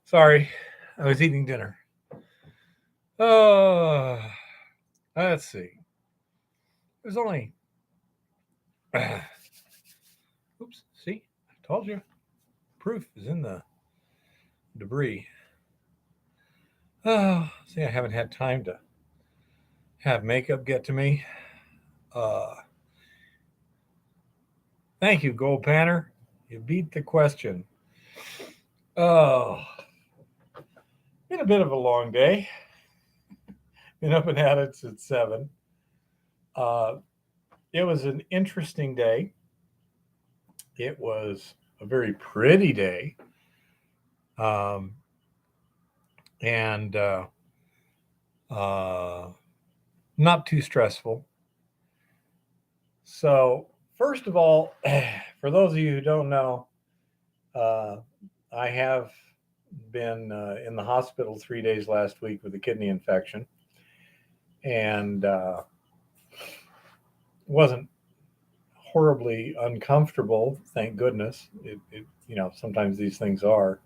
Sorry, I was eating dinner. Oh, let's see. There's only. Oops. See, I told you. Proof is in the debris. Oh, see, I haven't had time to have makeup get to me. Uh, Thank you, Gold Panner. You beat the question. Oh, been a bit of a long day. Been up and at it since 7. Uh, it was an interesting day. It was a very pretty day. Um, and uh, not too stressful. So, first of all, for those of you who don't know, uh, I have been in the hospital 3 days last week with a kidney infection, and wasn't horribly uncomfortable. Thank goodness. Sometimes these things are,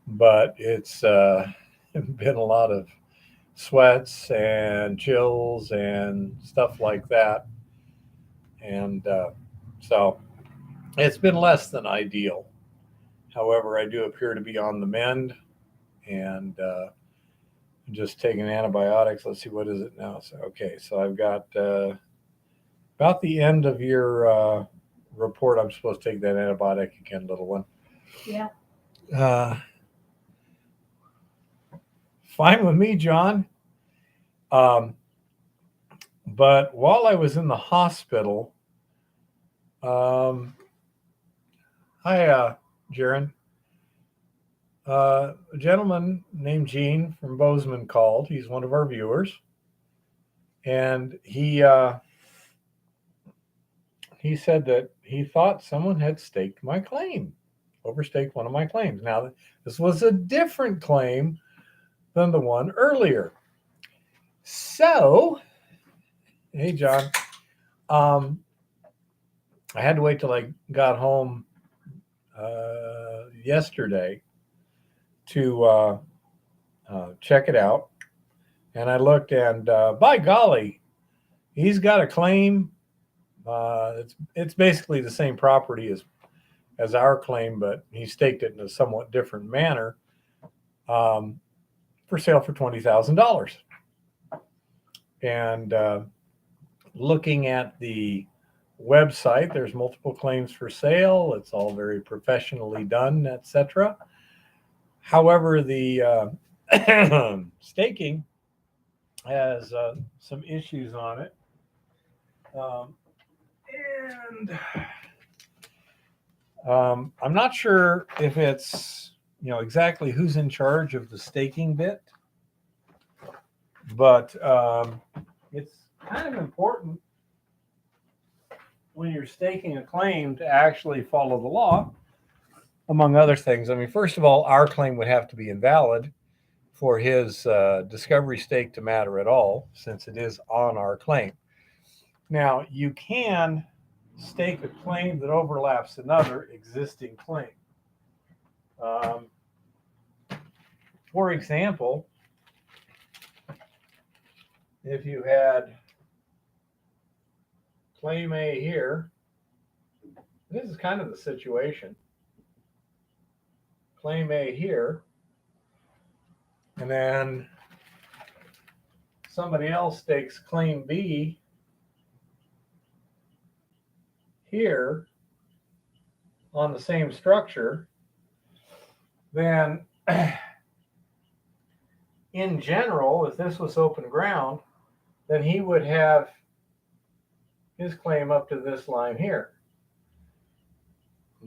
but it's been a lot of sweats and chills and stuff like that. And so it's been less than ideal. However, I do appear to be on the mend and just taking antibiotics. Let's see, what is it now? So, okay, so I've got about the end of your report. I'm supposed to take that antibiotic again, little one. Yeah. Uh, Fine with me, John. Um, but while I was in the hospital, hi, Jaron. A gentleman named Gene from Bozeman called. He's one of our viewers, and he said that he thought someone had staked my claim, overstaked one of my claims. Now, this was a different claim than the one earlier. So, hey, John, um, I had to wait till I got home yesterday to check it out. And I looked, and by golly, he's got a claim. It's basically the same property as our claim, but he staked it in a somewhat different manner. For sale for $20,000. And looking at the website, there's multiple claims for sale. It's all very professionally done, etc. However, the staking has some issues on it. And I'm not sure if it's exactly who's in charge of the staking bit, but it's kind of important when you're staking a claim to actually follow the law, among other things. I mean, first of all, our claim would have to be invalid for his discovery stake to matter at all, since it is on our claim. Now, you can stake a claim that overlaps another existing claim. For example, if you had claim A here, this is kind of the situation. Claim A here, and then somebody else stakes claim B here on the same structure, then in general, if this was open ground, then he would have his claim up to this line here.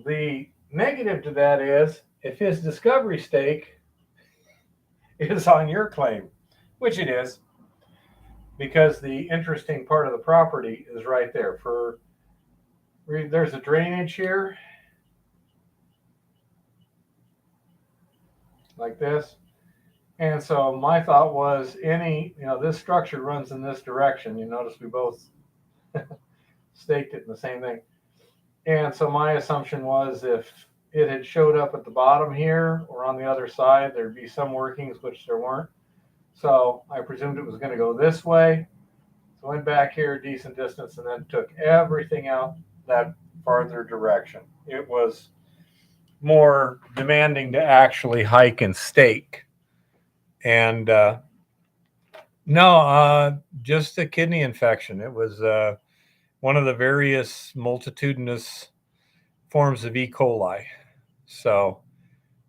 The negative to that is if his discovery stake is on your claim, which it is, because the interesting part of the property is right there. There's a drainage here, like this. And so my thought was this structure runs in this direction. You notice we both staked it in the same thing. And so my assumption was if it had showed up at the bottom here or on the other side. There'd be some workings, which there weren't. So I presumed it was going to go this way. So I went back here a decent distance and then took everything out that farther direction. It was more demanding to actually hike and stake. And no, just a kidney infection. It was one of the various multitudinous forms of E. coli. So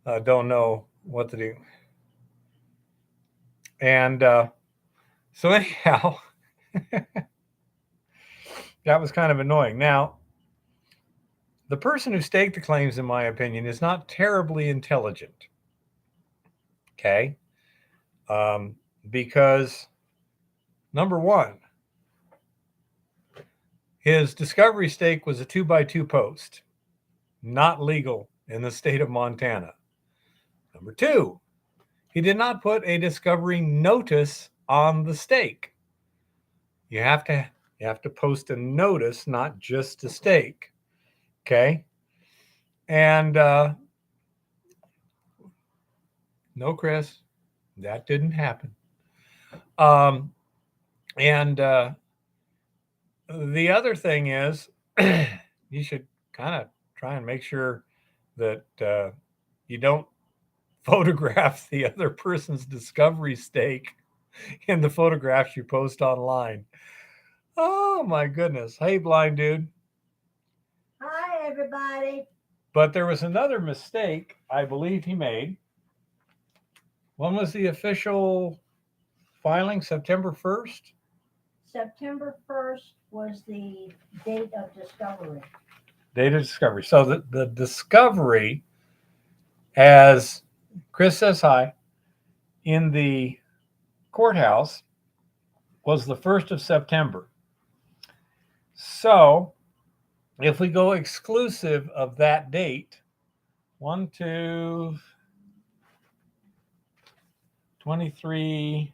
I don't know what to do. And so anyhow, that was kind of annoying. Now, the person who staked the claims, in my opinion, is not terribly intelligent. Okay? Because, number one, his discovery stake was a 2x2 post, not legal in the state of Montana. Number two, he did not put a discovery notice on the stake. You have to post a notice, not just a stake. Okay? And no, Chris, that didn't happen. And the other thing is, you should kind of try and make sure that you don't photograph the other person's discovery stake in the photographs you post online. Oh my goodness. Hey, blind dude. Hi, everybody. But there was another mistake I believe he made. When was the official filing? September 1st? September 1st was the date of discovery. Date of discovery. So the discovery, as Chris says hi, in the courthouse was the 1st of September. So if we go exclusive of that date, 1, 2, 23.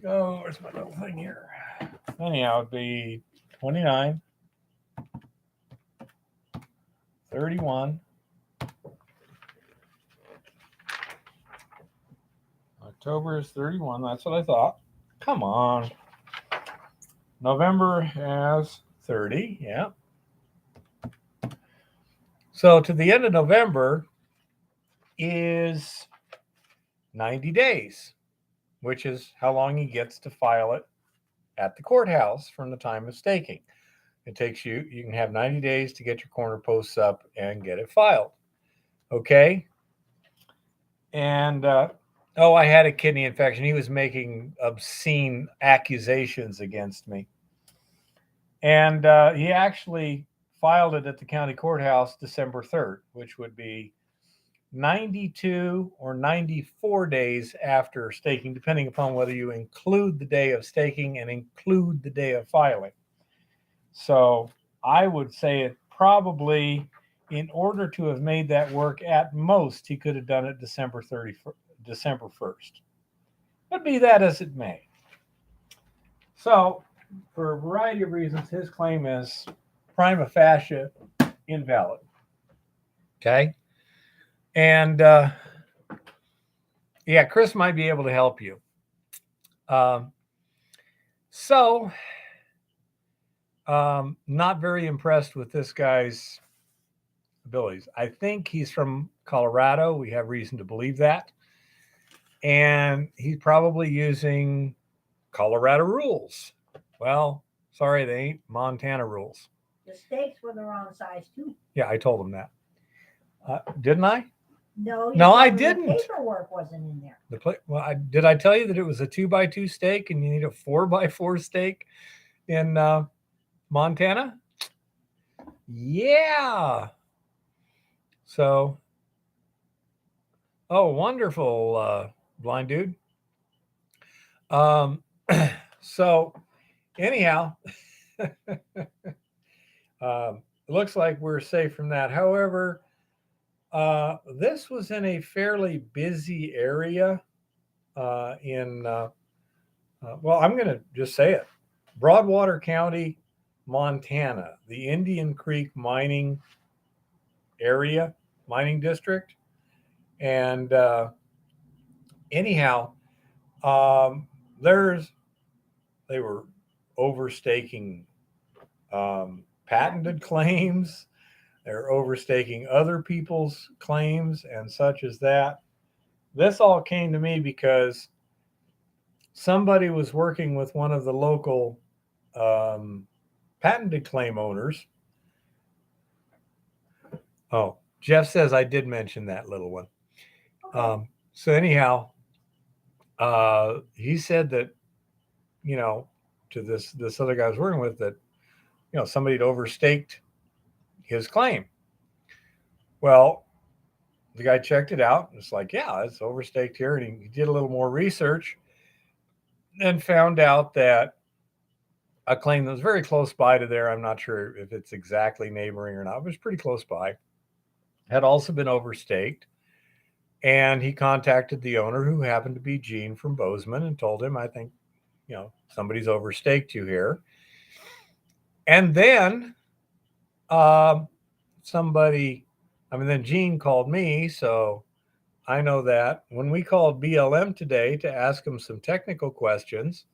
Oh, where's my little thing here? Anyhow, it'd be 29, 31. October is 31. That's what I thought. Come on. November has 30. Yeah. So to the end of November is 90 days, which is how long he gets to file it at the courthouse from the time of staking. It takes you can have 90 days to get your corner posts up and get it filed. Okay. And, I had a kidney infection. He was making obscene accusations against me. And he actually filed it at the county courthouse December 3rd, which would be 92 or 94 days after staking, depending upon whether you include the day of staking and include the day of filing. So I would say it probably, in order to have made that work, at most, he could have done it December 1st. But be that as it may. So, for a variety of reasons, his claim is prima facie invalid. Okay? And, Chris might be able to help you. Not very impressed with this guy's abilities. I think he's from Colorado. We have reason to believe that. And he's probably using Colorado rules. Well, sorry, they ain't Montana rules. The stakes were the wrong size, too. Yeah, I told him that. Didn't I? No, I didn't. The paperwork wasn't in there. Did I tell you that it was a 2x2 stake and you need a 4x4 stake in Montana? Yeah. So, wonderful, blind dude. So, anyhow, it looks like we're safe from that. However, this was in a fairly busy area I'm going to just say it. Broadwater County, Montana, the Indian Creek mining area mining district. And anyhow, there's they were overstaking patented claims. They're overstaking other people's claims and such as that. This all came to me because somebody was working with one of the local um, patented claim owners. Oh, Jeff says I did mention that little one. So anyhow, he said that, you know, to this other guy I was working with, that, you know, somebody had overstaked his claim. Well, the guy checked it out. And it's like, yeah, it's overstaked here. And he did a little more research and found out that a claim that was very close by to there, I'm not sure if it's exactly neighboring or not, but it was pretty close by, had also been overstaked. And he contacted the owner, who happened to be Gene from Bozeman, and told him, I think, you know, somebody's overstaked you here. And then then Gene called me. So I know that when we called BLM today to ask them some technical questions,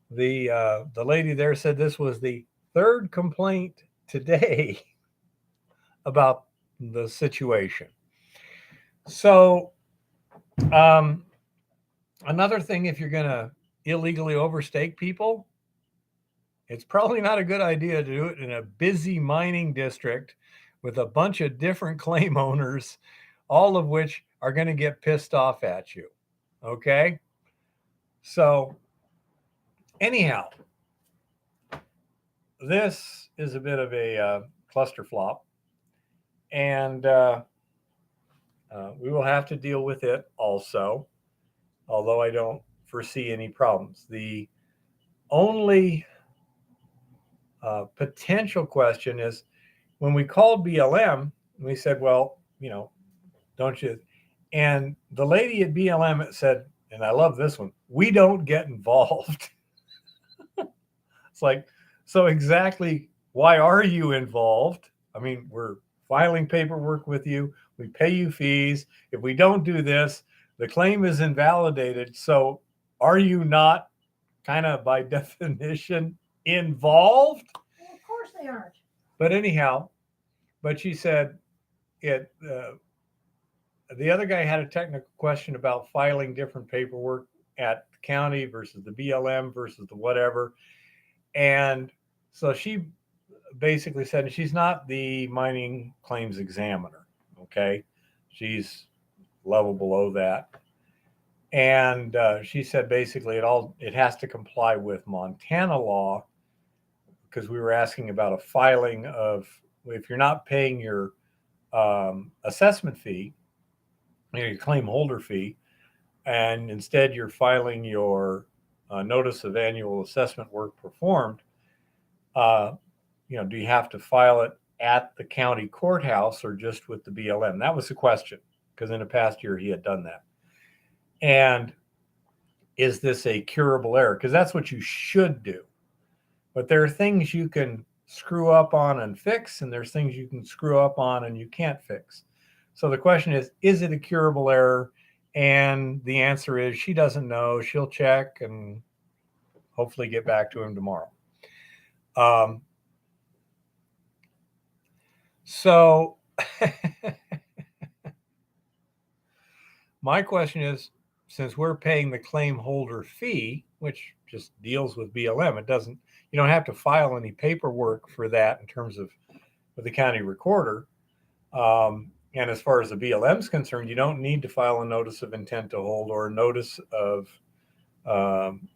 the lady there said this was the third complaint today about the situation. So another thing, if you're going to illegally overstake people, it's probably not a good idea to do it in a busy mining district with a bunch of different claim owners, all of which are going to get pissed off at you. Okay? So, anyhow, this is a bit of a cluster flop, and we will have to deal with it also, although I don't foresee any problems. The only potential question is, when we called BLM, we said, well, you know, don't you? And the lady at BLM said, and I love this one, we don't get involved. It's like, so exactly why are you involved? I mean, we're filing paperwork with you. We pay you fees. If we don't do this, the claim is invalidated. So are you not kind of by definition involved? Well, of course they aren't. But anyhow, but she said it. The other guy had a technical question about filing different paperwork at the county versus the BLM versus the whatever. And so she basically said she's not the mining claims examiner. Okay. She's level below that. And she said basically it has to comply with Montana law, because we were asking about a filing of, if you're not paying your assessment fee, your claim holder fee, and instead you're filing your notice of annual assessment work performed, do you have to file it at the county courthouse or just with the BLM? That was the question, because in a past year he had done that. And is this a curable error? Because that's what you should do. But there are things you can screw up on and fix, and there's things you can screw up on and you can't fix. So the question is it a curable error? And the answer is she doesn't know. She'll check and hopefully get back to him tomorrow. So my question is, since we're paying the claim holder fee, which just deals with BLM, you don't have to file any paperwork for that in terms of with the county recorder. And as far as the BLM is concerned, you don't need to file a notice of intent to hold or a notice of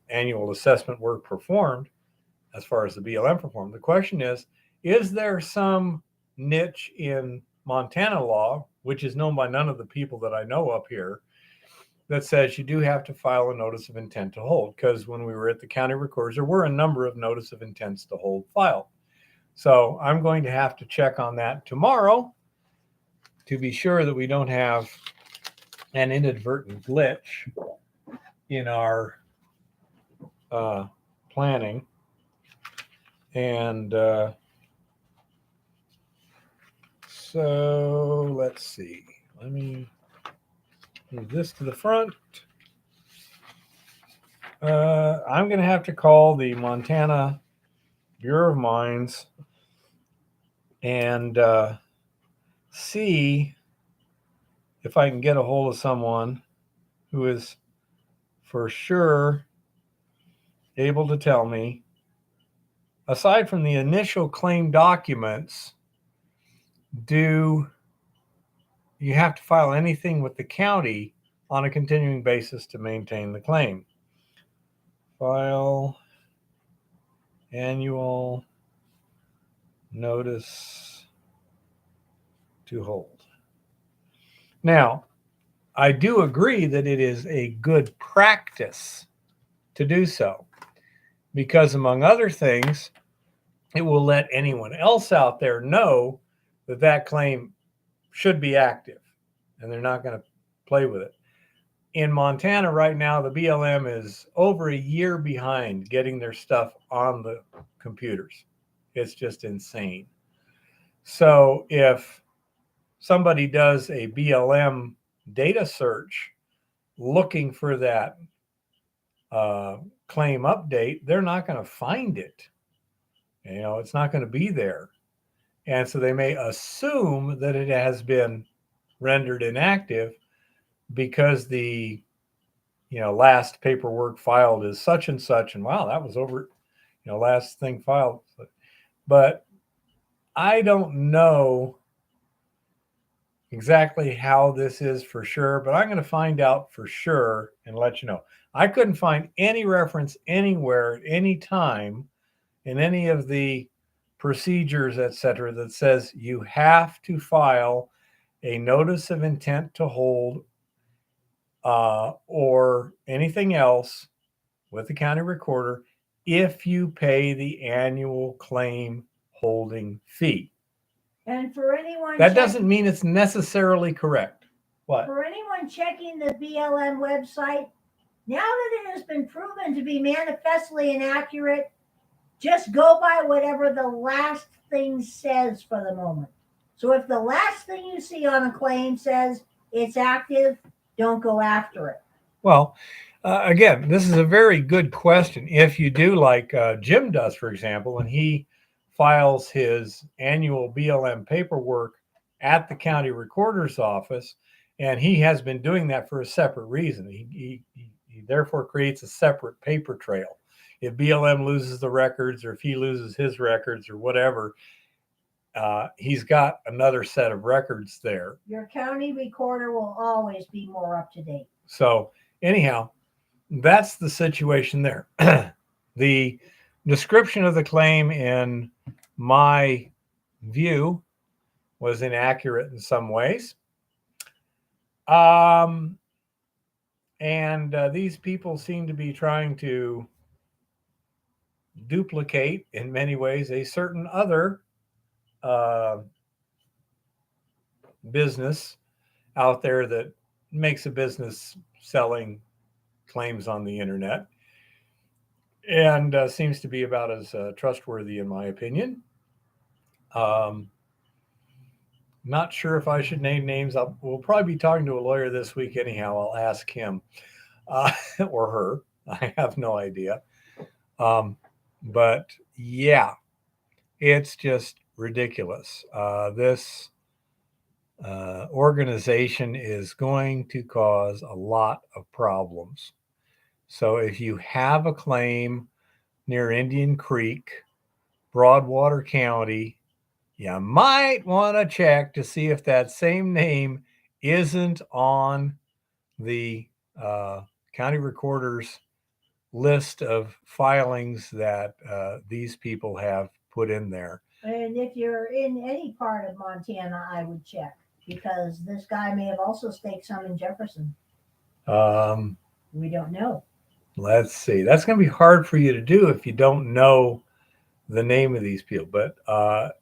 annual assessment work performed as far as the BLM performed. The question is there some niche in Montana law, which is known by none of the people that I know up here, that says you do have to file a notice of intent to hold? Because when we were at the county recorders, there were a number of notice of intents to hold filed. So I'm going to have to check on that tomorrow to be sure that we don't have an inadvertent glitch in our planning. And So let's see. Let me move this to the front. I'm going to have to call the Montana Bureau of Mines and see if I can get a hold of someone who is for sure able to tell me, aside from the initial claim documents, do you have to file anything with the county on a continuing basis to maintain the claim? File annual notice to hold. Now, I do agree that it is a good practice to do so because, among other things, it will let anyone else out there know that that claim should be active and they're not going to play with it. In Montana right now, the BLM is over a year behind getting their stuff on the computers. It's just insane. So if somebody does a BLM data search looking for that claim update, they're not going to find it. You know, it's not going to be there. And so they may assume that it has been rendered inactive because the last paperwork filed is such and such, and wow, that was over, last thing filed. But I don't know exactly how this is for sure, but I'm going to find out for sure and let you know. I couldn't find any reference anywhere at any time in any of the procedures, etc., that says you have to file a notice of intent to hold or anything else with the county recorder if you pay the annual claim holding fee. And for anyone that doesn't mean it's necessarily correct. What? For anyone checking the BLM website, now that it has been proven to be manifestly inaccurate, just go by whatever the last thing says for the moment. So if the last thing you see on a claim says it's active, don't go after it. Well, again, this is a very good question. If you do like Jim does, for example, and he files his annual BLM paperwork at the county recorder's office, and he has been doing that for a separate reason. He therefore creates a separate paper trail. If BLM loses the records or if he loses his records or whatever, he's got another set of records there. Your county recorder will always be more up to date. So anyhow, that's the situation there. The description of the claim, in my view, was inaccurate in some ways. And these people seem to be trying to duplicate, in many ways, a certain other business out there that makes a business selling claims on the internet, and seems to be about as trustworthy, in my opinion. Not sure if I should name names. We'll probably be talking to a lawyer this week anyhow. I'll ask him or her. I have no idea. But yeah, it's just ridiculous. This organization is going to cause a lot of problems. So if you have a claim near Indian Creek, Broadwater County, you might want to check to see if that same name isn't on the county recorder's list of filings that these people have put in there. And if you're in any part of Montana, I would check, because this guy may have also staked some in Jefferson. We don't know. Let's see. That's going to be hard for you to do if you don't know the name of these people. But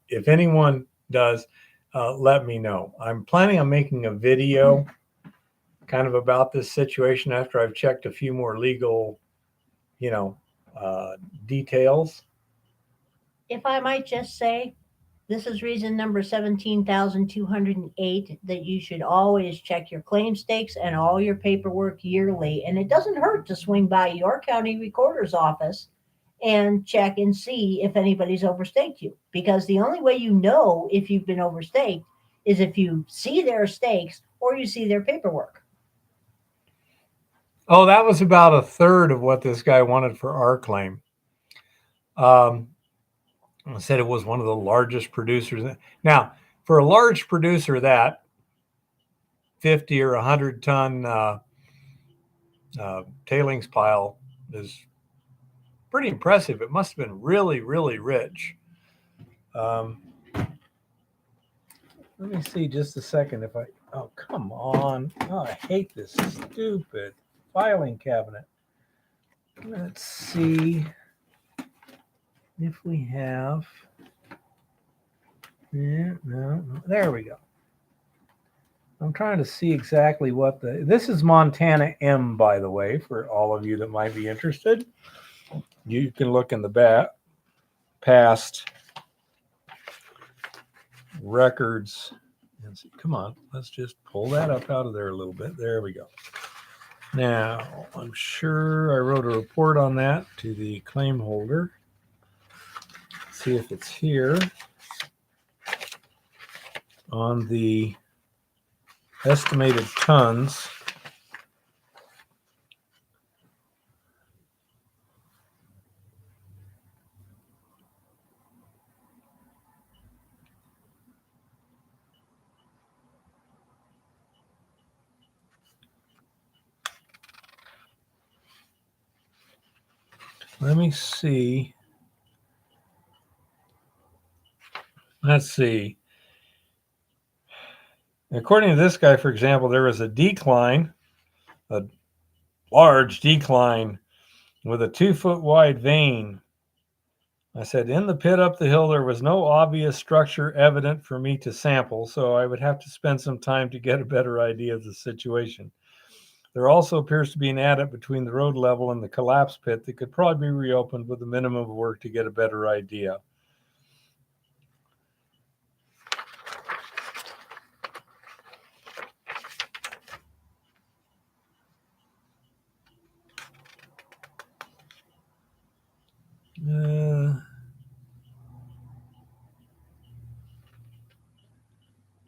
if anyone does, let me know. I'm planning on making a video kind of about this situation after I've checked a few more legal, details. If I might just say, This is reason number 17,208 that you should always check your claim stakes and all your paperwork yearly. And it doesn't hurt to swing by your county recorder's office and check and see if anybody's overstaked you. Because the only way you know if you've been overstaked is if you see their stakes or you see their paperwork. Oh, that was about a third of what this guy wanted for our claim. I said it was one of the largest producers. Now, for a large producer, that 50 or 100 ton tailings pile is pretty impressive. It must have been really, really rich. Let me see just a second if I. Oh, come on. Oh, I hate this stupid filing cabinet. Let's see if we have. Yeah, no, there we go. I'm trying to see exactly what this is Montana M, by the way, for all of you that might be interested. You can look in the past records and see. Come on, let's just pull that up out of there a little bit. There we go. Now, I'm sure I wrote a report on that to the claim holder. See if it's here on the estimated tons. Let me see. Let's see. According to this guy, for example, there was a decline, a large decline with a 2-foot wide vein. I said, in the pit up the hill, there was no obvious structure evident for me to sample, so I would have to spend some time to get a better idea of the situation. There also appears to be an adit between the road level and the collapse pit that could probably be reopened with a minimum of work to get a better idea.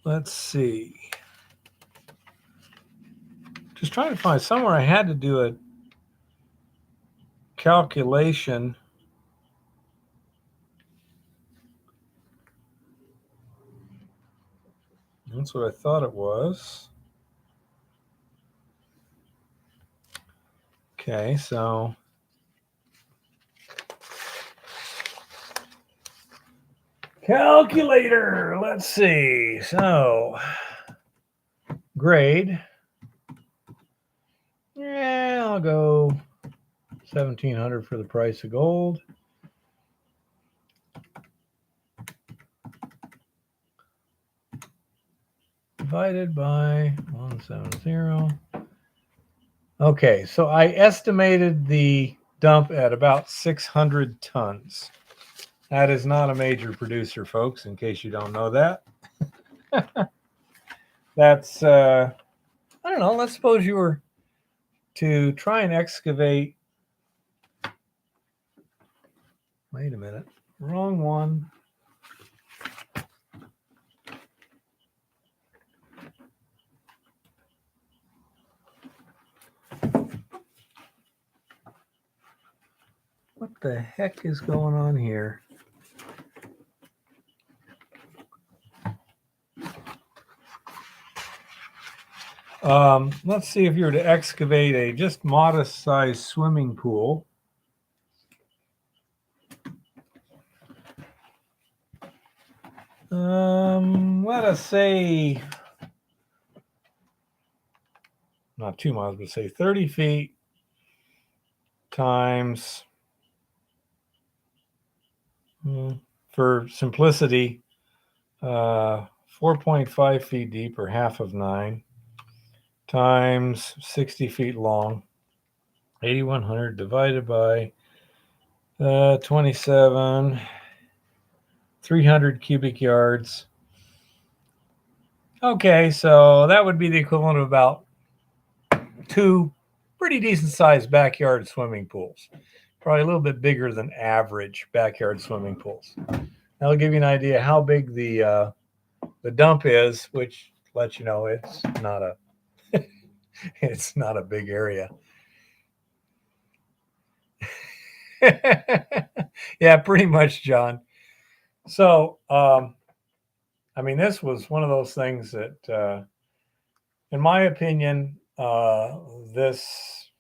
Let's see. Just trying to find somewhere I had to do a calculation. That's what I thought it was. Okay, so calculator. Let's see. So grade. Yeah, I'll go 1,700 for the price of gold. Divided by 170. Okay, so I estimated the dump at about 600 tons. That is not a major producer, folks, in case you don't know that. That's, I don't know, let's suppose you were to try and excavate. Wait a minute, wrong one. What the heck is going on here? Let's see if you were to excavate a just modest sized swimming pool. Let us say, not 2 miles, but say 30 feet times, for simplicity, 4.5 feet deep or half of 9 times 60 feet long, 8,100 divided by 27. 300 cubic yards. Okay, so that would be the equivalent of about 2 pretty decent sized backyard swimming pools. Probably a little bit bigger than average backyard swimming pools. That'll give you an idea how big the dump is, which lets you know not a it's not a big area. Yeah, pretty much, John. So, I mean, this was one of those things that, in my opinion, this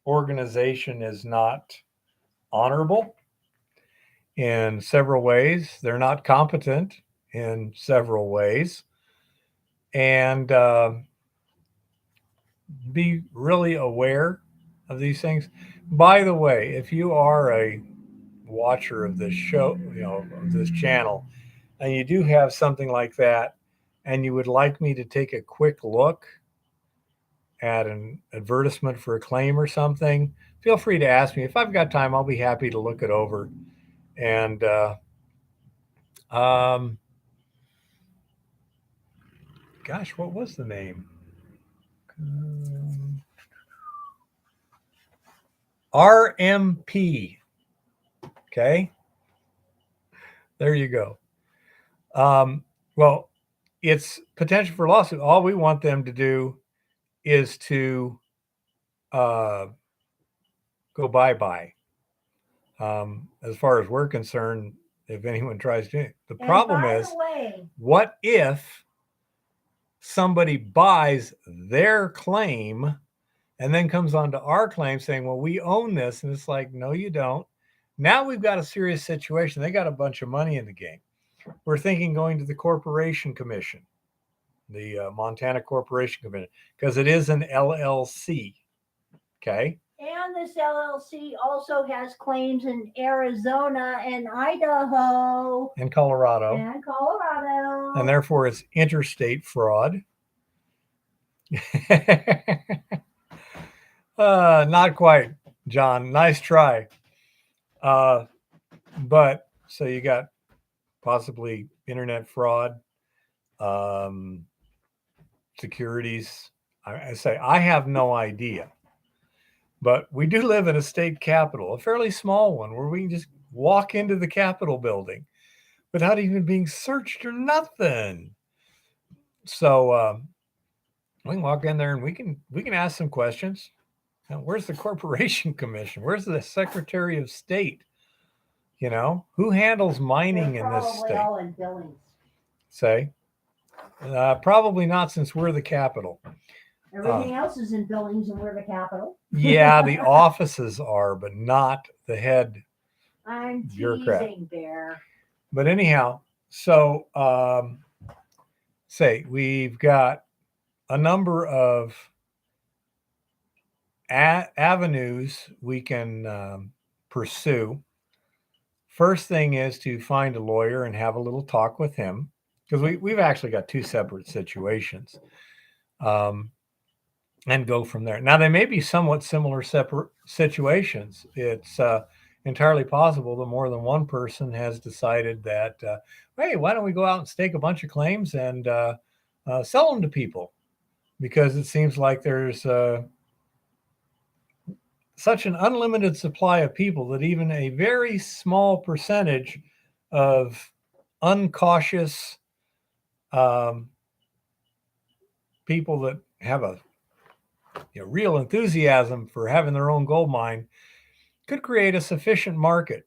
organization is not honorable in several ways. They're not competent in several ways. And be really aware of these things. By the way, if you are a watcher of this show, of this channel, and you do have something like that, and you would like me to take a quick look at an advertisement for a claim or something, feel free to ask me. If I've got time, I'll be happy to look it over. And gosh, what was the name? RMP. Okay. There you go. Well, it's potential for lawsuit. All we want them to do is to go bye-bye. As far as we're concerned, if anyone tries to, the problem is, what if somebody buys their claim and then comes onto our claim saying, well, we own this. And it's like, no, you don't. Now we've got a serious situation. They got a bunch of money in the game. We're thinking going to the Corporation Commission, the Montana Corporation Commission, because it is an LLC. Okay. And this LLC also has claims in Arizona and Idaho. And Colorado. And therefore it's interstate fraud. Not quite, John. Nice try. But so you got possibly internet fraud, securities. I say I have no idea. But we do live in a state capital, a fairly small one, where we can just walk into the Capitol building without even being searched or nothing. So we can walk in there and we can ask some questions. Now, where's the Corporation Commission? Where's the Secretary of State? Who handles mining in this state? All in Billings. Say, probably not, since we're the capital. Everything else is in Billings, and we're the capital. Yeah, the offices are, but not the head I'm bureaucrat. Teasing, Bear. But anyhow, so say we've got a number of avenues we can pursue. First thing is to find a lawyer and have a little talk with him, because we've actually got 2 separate situations. And go from there. Now, they may be somewhat similar separate situations. It's entirely possible that more than one person has decided that, hey, why don't we go out and stake a bunch of claims and sell them to people? Because it seems like there's such an unlimited supply of people that even a very small percentage of uncautious people that have a real enthusiasm for having their own gold mine could create a sufficient market.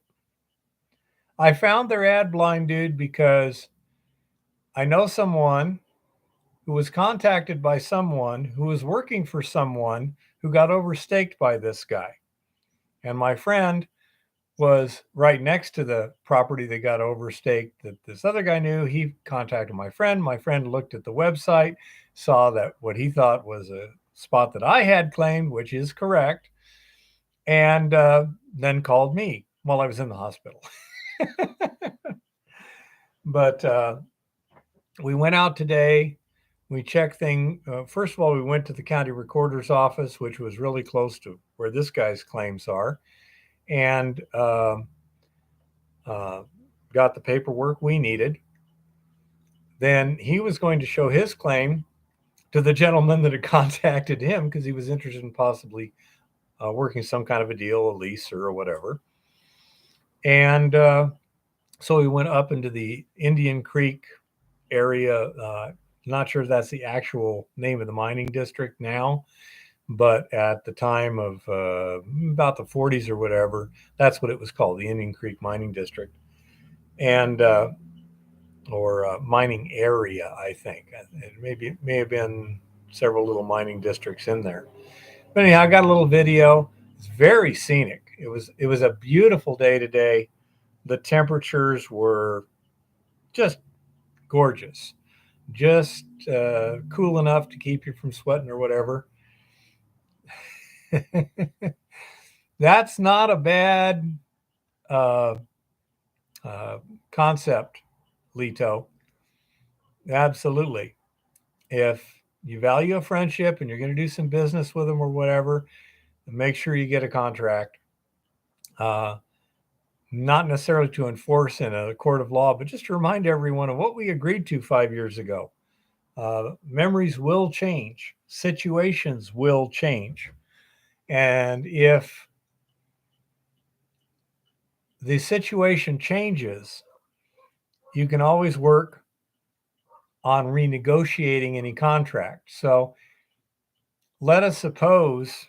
I found their ad blind, dude, because I know someone who was contacted by someone who was working for someone who got overstaked by this guy. And my friend was right next to the property that got overstaked that this other guy knew. He contacted my friend. My friend looked at the website, saw that what he thought was a spot that I had claimed, which is correct, and then called me while I was in the hospital. But we went out today. We checked things. First of all, we went to the county recorder's office, which was really close to where this guy's claims are. And got the paperwork we needed, then he was going to show his claim to the gentleman that had contacted him because he was interested in possibly working some kind of a deal, a lease or whatever. And so we went up into the Indian Creek area. Not sure if that's the actual name of the mining district now, but at the time of about the 40s or whatever, that's what it was called, the Indian Creek Mining District. And or mining area, I think. It may have been several little mining districts in there. But anyhow, I got a little video. It's very scenic. It was a beautiful day today. The temperatures were just gorgeous, just cool enough to keep you from sweating or whatever. That's not a bad uh, concept, Leto. Absolutely. If you value a friendship and you're going to do some business with them or whatever, make sure you get a contract. Not necessarily to enforce in a court of law, but just to remind everyone of what we agreed to 5 years ago. Memories will change, situations will change. And if the situation changes, you can always work on renegotiating any contract. So let us suppose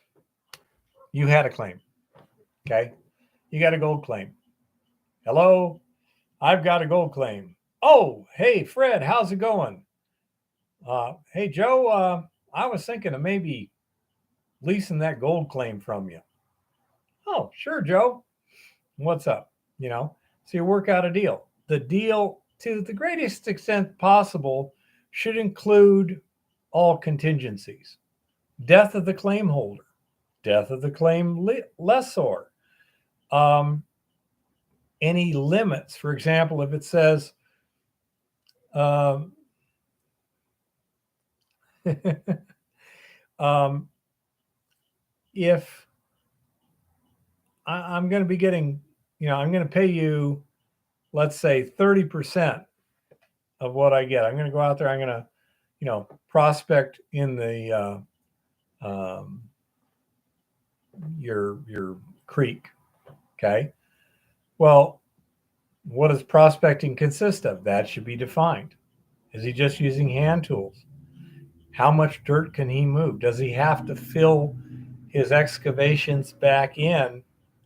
you had a claim. Okay. You got a gold claim. Hello, I've got a gold claim. Oh, hey, Fred, how's it going? Hey, Joe, I was thinking of maybe leasing that gold claim from you. Oh, sure, Joe. What's up? So you work out a deal. The deal, to the greatest extent possible, should include all contingencies: death of the claim holder, death of the claim lessor, any limits. For example, if it says, if I'm going to be getting, I'm going to pay you, let's say 30% of what I get. I'm going to go out there. I'm going to, prospect in the your creek. Okay. Well, what does prospecting consist of? That should be defined. Is he just using hand tools? How much dirt can he move? Does he have to fill his excavations back in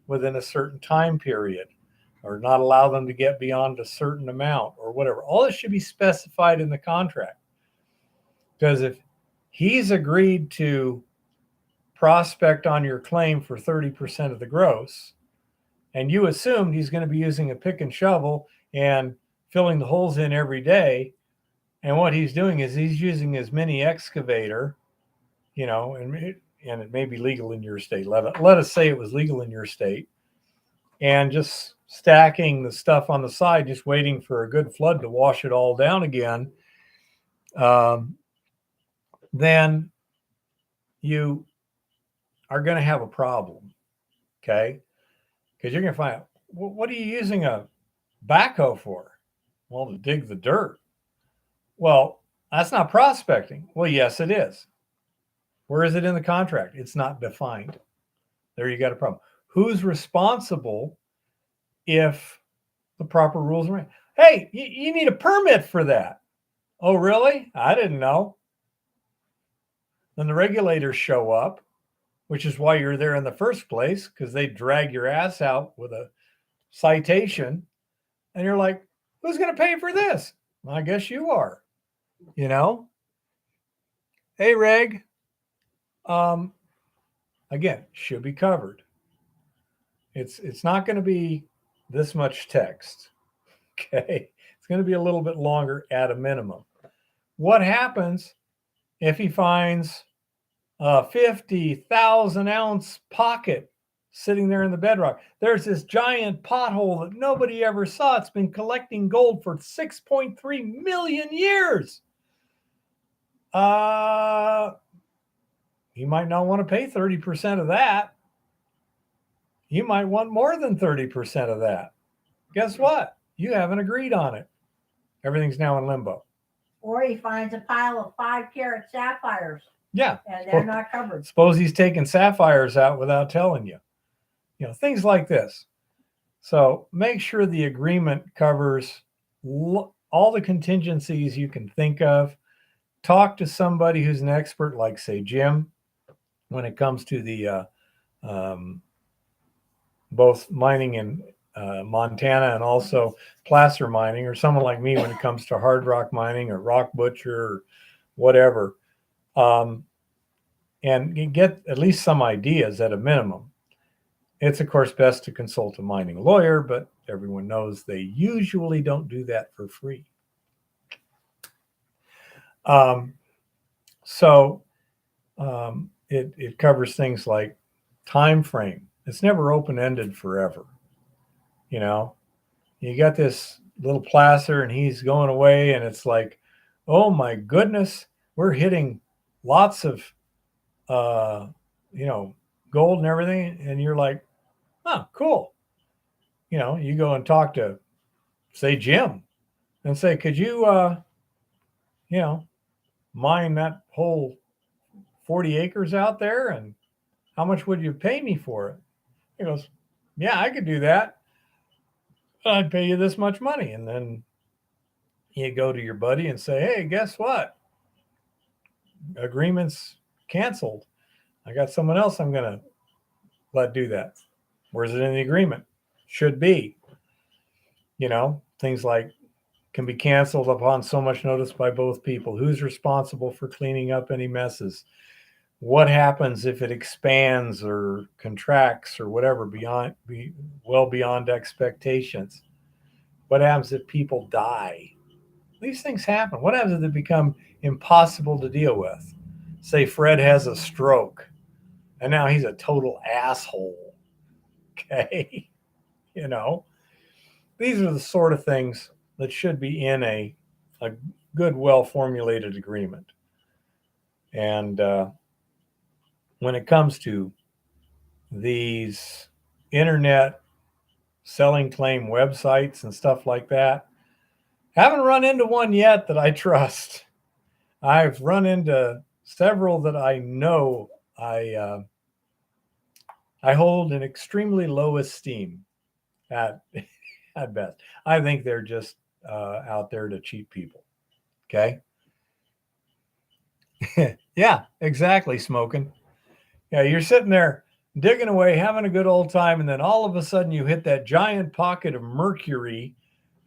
within a certain time period, or not allow them to get beyond a certain amount, or whatever? All this should be specified in the contract. Because if he's agreed to prospect on your claim for 30% of the gross, and you assumed he's going to be using a pick and shovel and filling the holes in every day, and what he's doing is he's using his mini excavator, and it may be legal in your state. Let us say it was legal in your state, and just stacking the stuff on the side, just waiting for a good flood to wash it all down again, then you are going to have a problem, okay? Because you're going to find out, what are you using a backhoe for? Well, to dig the dirt. Well, that's not prospecting. Well, yes, it is. Where is it in the contract? It's not defined. There you got a problem. Who's responsible if the proper rules are in? Hey, you need a permit for that. Oh, really? I didn't know. Then the regulators show up, which is why you're there in the first place, because they drag your ass out with a citation. And you're like, who's going to pay for this? Well, I guess you are, Hey, Reg. Again, should be covered. It's not going to be this much text. Okay. It's going to be a little bit longer at a minimum. What happens if he finds a 50,000 ounce pocket sitting there in the bedrock? There's this giant pothole that nobody ever saw. It's been collecting gold for 6.3 million years. You might not want to pay 30% of that. You might want more than 30% of that. Guess what? You haven't agreed on it. Everything's now in limbo. Or he finds a pile of 5 carat sapphires Yeah. and they're not covered. Suppose he's taking sapphires out without telling you. Things like this. So make sure the agreement covers all the contingencies you can think of. Talk to somebody who's an expert, like, say, Jim, when it comes to the both mining in Montana and also placer mining, or someone like me when it comes to hard rock mining or rock butcher or whatever, and get at least some ideas at a minimum. It's, of course, best to consult a mining lawyer, but everyone knows they usually don't do that for free. It covers things like time frame. It's never open-ended forever. You got this little placer and he's going away, and it's like, oh my goodness, we're hitting lots of gold and everything, and you're like, oh, cool. You go and talk to, say, Jim, and say, could you mine that whole 40 acres out there, and how much would you pay me for it? He goes, yeah, I could do that. I'd pay you this much money. And then you go to your buddy and say, hey, guess what? Agreement's canceled. I got someone else I'm going to let do that. Where's it in the agreement? Should be. Things like can be canceled upon so much notice by both people. Who's responsible for cleaning up any messes? What happens if it expands or contracts or whatever well beyond expectations? What happens if people die? These things happen. What happens if they become impossible to deal with? Say Fred has a stroke and now he's a total asshole. Okay. These are the sort of things that should be in a good, well-formulated agreement. And when it comes to these internet selling claim websites and stuff like that, haven't run into one yet that I trust. I've run into several that I know I hold in extremely low esteem at best. I think they're just out there to cheat people. Okay. Yeah, exactly. Smoking. Yeah, you're sitting there digging away, having a good old time, and then all of a sudden you hit that giant pocket of mercury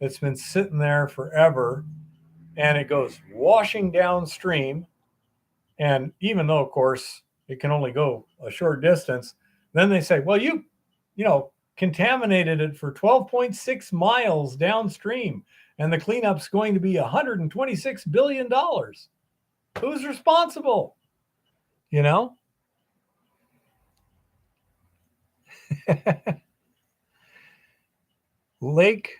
that's been sitting there forever, and it goes washing downstream. And even though, of course, it can only go a short distance, then they say, well, you contaminated it for 12.6 miles downstream, and the cleanup's going to be $126 billion. Who's responsible? Lake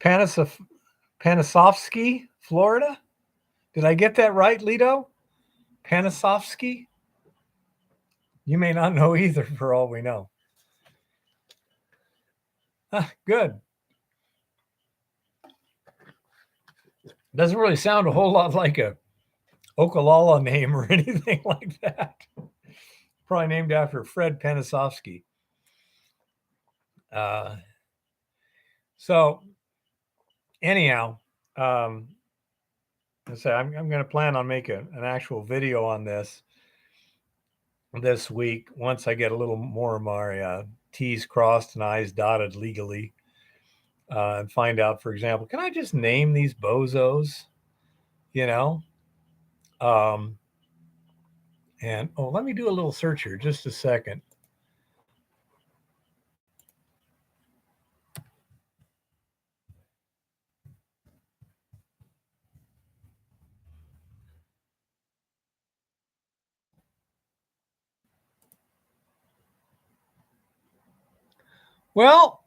Panisovsky, Florida. Did I get that right, Lito? Panisovsky? You may not know either, for all we know. Good. Doesn't really sound a whole lot like a Okalala name or anything like that. Probably named after Fred Panisovsky. So anyhow, I'm going to plan on making an actual video on this week once I get a little more of my T's crossed and I's dotted legally, and find out, for example, can I just name these bozos? And let me do a little search here, just a second. Well,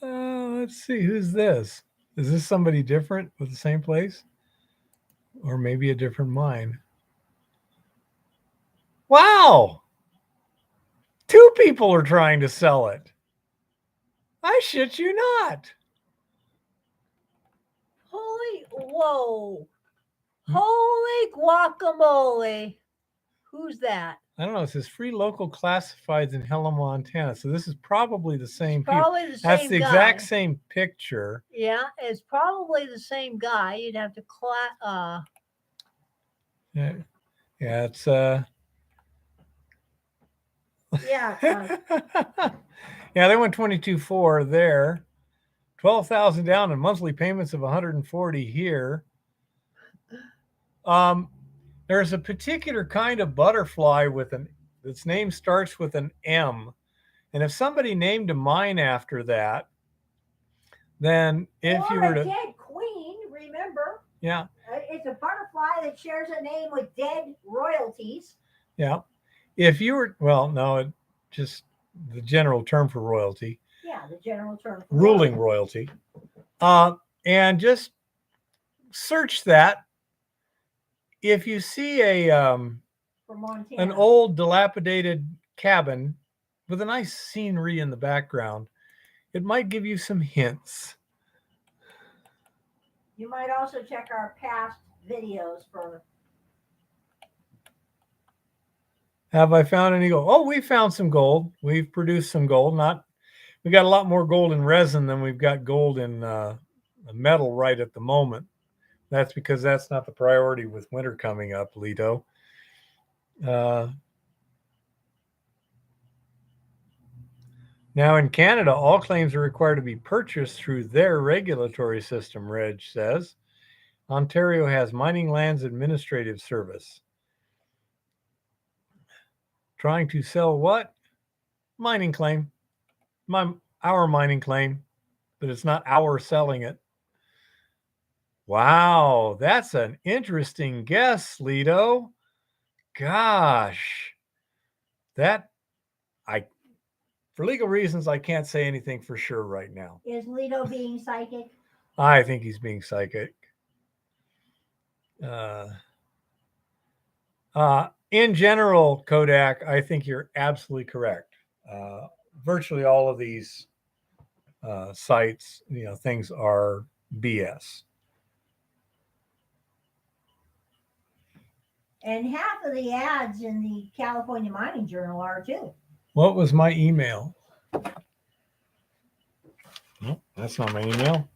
let's see, who's this? Is this somebody different with the same place? Or maybe a different mine? Wow. 2 people are trying to sell it. I shit you not. Whoa. Holy guacamole. Who's that? I don't know. It says free local classifieds in Helen, Montana. So this is probably the same people. Probably the That's same the guy. exact same picture. Yeah, it's probably the same guy. You'd have to Yeah, it's Yeah. yeah, they went 22.4 there. 12,000 down and monthly payments of 140 here. There's a particular kind of butterfly with its name starts with an M. And if somebody named a mine after that, then if or you were a to dead queen, remember? Yeah. It's a butterfly that shares a name with dead royalties. Yeah. If you were, well, no, just the general term for royalty. Yeah, the general term. For ruling royalty. And just search that. If you see for Montana, an old dilapidated cabin with a nice scenery in the background, it might give you some hints. You might also check our past videos for. Have I found any gold? Oh, we found some gold. We've produced some gold. We got a lot more gold in resin than we've got gold in metal right at the moment. That's because that's not the priority with winter coming up, Lito. Now in Canada, all claims are required to be purchased through their regulatory system, Reg says. Ontario has Mining Lands Administrative Service. Trying to sell what? Mining claim. Our mining claim, but it's not our selling it. Wow, that's an interesting guess, Lito. Gosh. For legal reasons, I can't say anything for sure right now. Is Lito being psychic? I think he's being psychic. In general, Kodak, I think you're absolutely correct. Virtually all of these sites, things are BS. And half of the ads in the California Mining Journal are too. What was my email? No, that's not my email.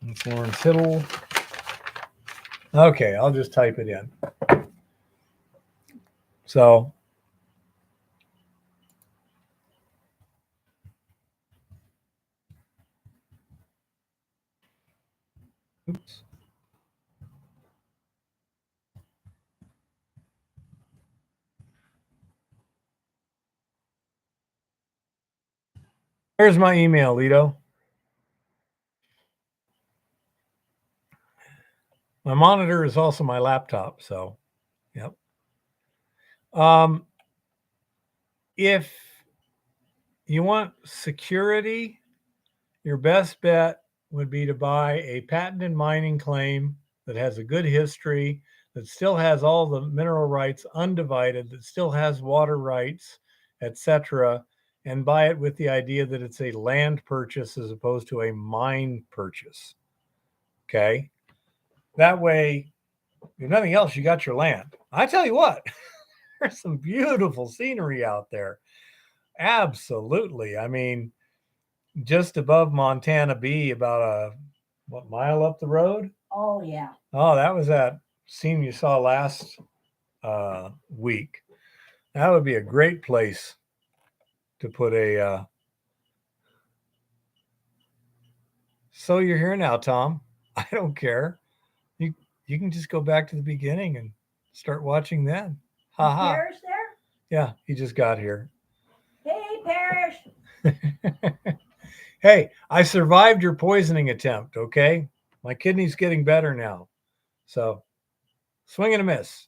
It's Lawrence Hiddle. Okay, I'll just type it in. So, oops. Here's my email, Lito. My monitor is also my laptop, so, yep. If you want security, your best bet would be to buy a patented mining claim that has a good history, that still has all the mineral rights undivided, that still has water rights, etc., and buy it with the idea that it's a land purchase as opposed to a mine purchase. Okay? That way, if nothing else, you got your land. I tell you what, there's some beautiful scenery out there. Absolutely. I mean, just above Montana B, about a mile up the road? Oh, yeah. Oh, that was that scene you saw last week. That would be a great place to put a. So you're here now, Tom. I don't care. You can just go back to the beginning and start watching then. Ha ha. Parrish there? Yeah, he just got here. Hey, Parrish. Hey, I survived your poisoning attempt, okay? My kidney's getting better now. So, swing and a miss.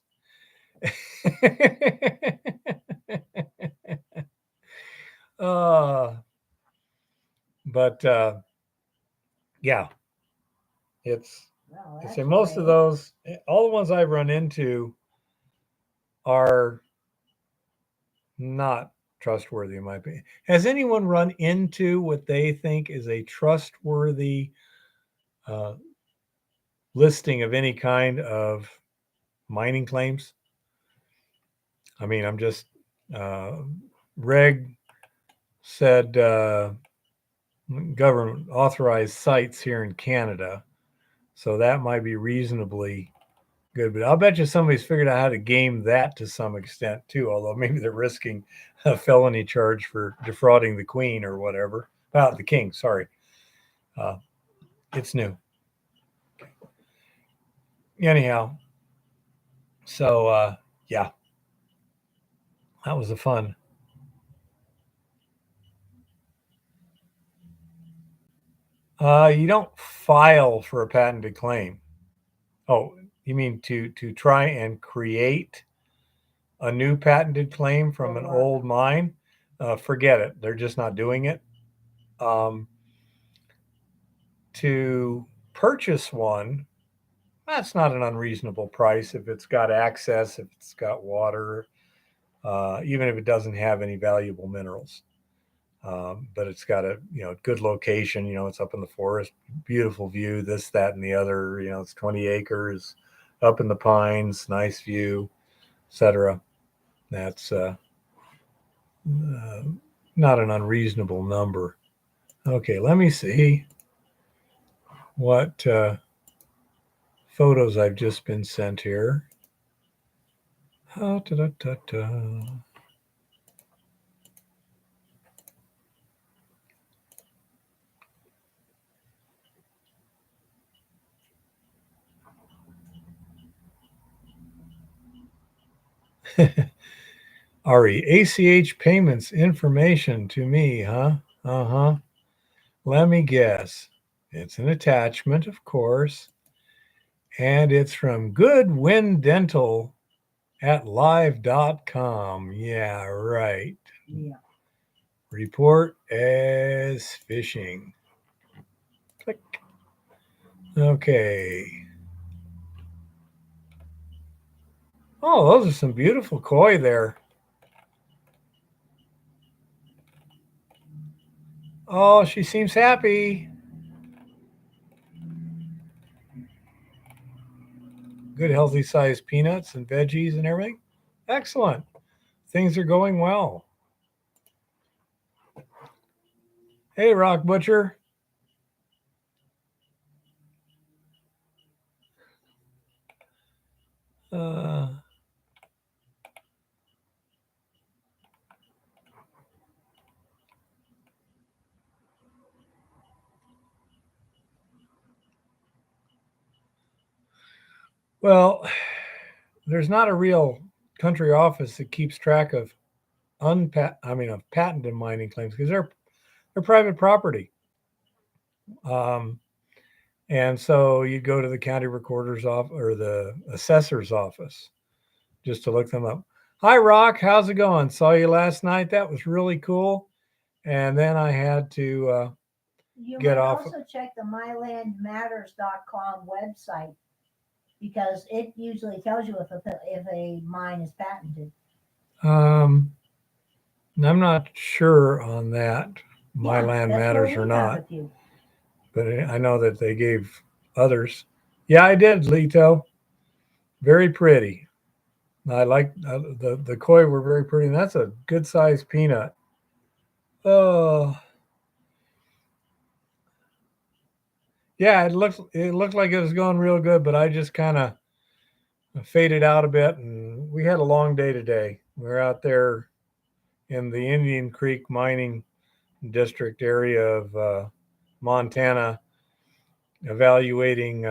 But yeah, I say most of those, all the ones I've run into are not trustworthy in my opinion. Has anyone run into what they think is a trustworthy uh, listing of any kind of mining claims? I mean, I'm just, uh, Reg said government authorized sites here in Canada. So that might be reasonably good. But I'll bet you somebody's figured out how to game that to some extent too, although maybe they're risking a felony charge for defrauding the queen or whatever. The king, sorry. Uh, it's new. Anyhow, so yeah, that was a fun. You don't file for a patented claim. Oh, you mean to try and create a new patented claim from an old mine? Forget it. They're just not doing it. Um, to purchase one, that's not an unreasonable price if it's got access, if it's got water, even if it doesn't have any valuable minerals. But it's got a good location. It's up in the forest, beautiful view, this, that, and the other. It's 20 acres, up in the pines, nice view, etc. That's not an unreasonable number. Okay, let me see what photos I've just been sent here. Oh, Ari, ACH payments information to me, huh? Uh-huh. Let me guess. It's an attachment, of course. And it's from Goodwin Dental at live.com. Yeah, right. Yeah. Report as phishing. Click. Okay. Oh, those are some beautiful koi there. Oh, she seems happy. Good, healthy sized peanuts and veggies and everything. Excellent. Things are going well. Hey, Rock Butcher. Uh, well, there's not a real country office that keeps track of of patented mining claims because they're private property. And so you'd go to the county recorder's office or the assessor's office just to look them up. Hi, Rock. How's it going? Saw you last night. That was really cool. And then I had to You get might off. also check the mylandmatters.com website because it usually tells you if a mine is patented. I'm not sure on that. My Yeah, Land that's Matters where or we have not, a few. but I know that they gave others. Yeah, I did, Lito. Very pretty. I like the koi were very pretty, and that's a good sized peanut. Oh, yeah, it looked like it was going real good, but I just kind of faded out a bit, and we had a long day today. We were out there in the Indian Creek mining district area of Montana, evaluating,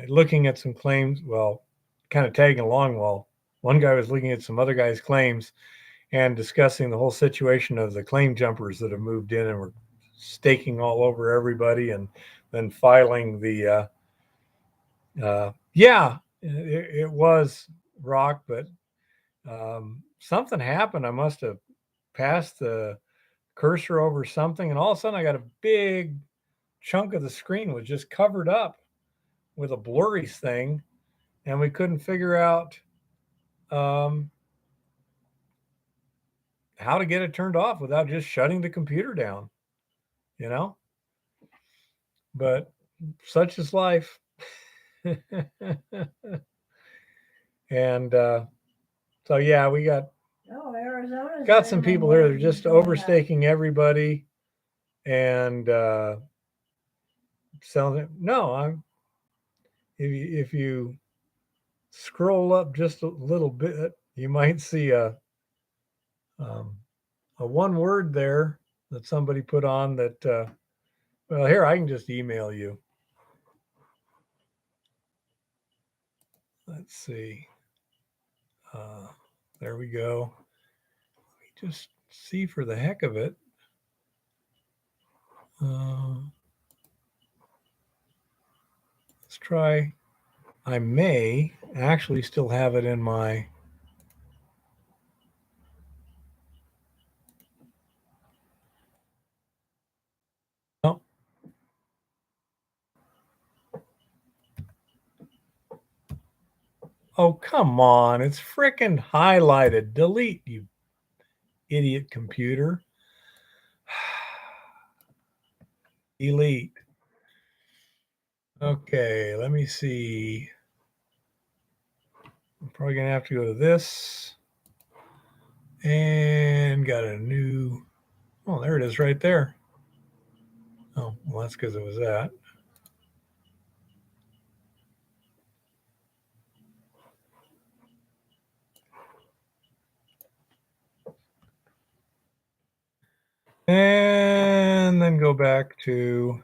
looking at some claims. Well, kind of tagging along while one guy was looking at some other guy's claims and discussing the whole situation of the claim jumpers that have moved in and were staking all over everybody, and then filing the yeah, it was Rock, but something happened. I must have passed the cursor over something, and all of a sudden I got a big chunk of the screen was just covered up with a blurry thing, and we couldn't figure out how to get it turned off without just shutting the computer down, you know? But such is life. And so, yeah, we got Oh, Arizona's some letting them people here that are wait just until overstaking everybody and selling it. No, if you scroll up just a little bit, you might see um, a one word there that somebody put on that. Well, here I can just email you. Let's see. Uh, there we go. Let me just see for the heck of it. Let's try. I may actually still have it in my. Oh. Oh, come on. It's frickin' highlighted. Delete, you idiot computer. Delete. Okay, let me see. I'm probably going to have to go to this. And got a new. Oh, there it is right there. Oh, well, that's because it was that. And then go back to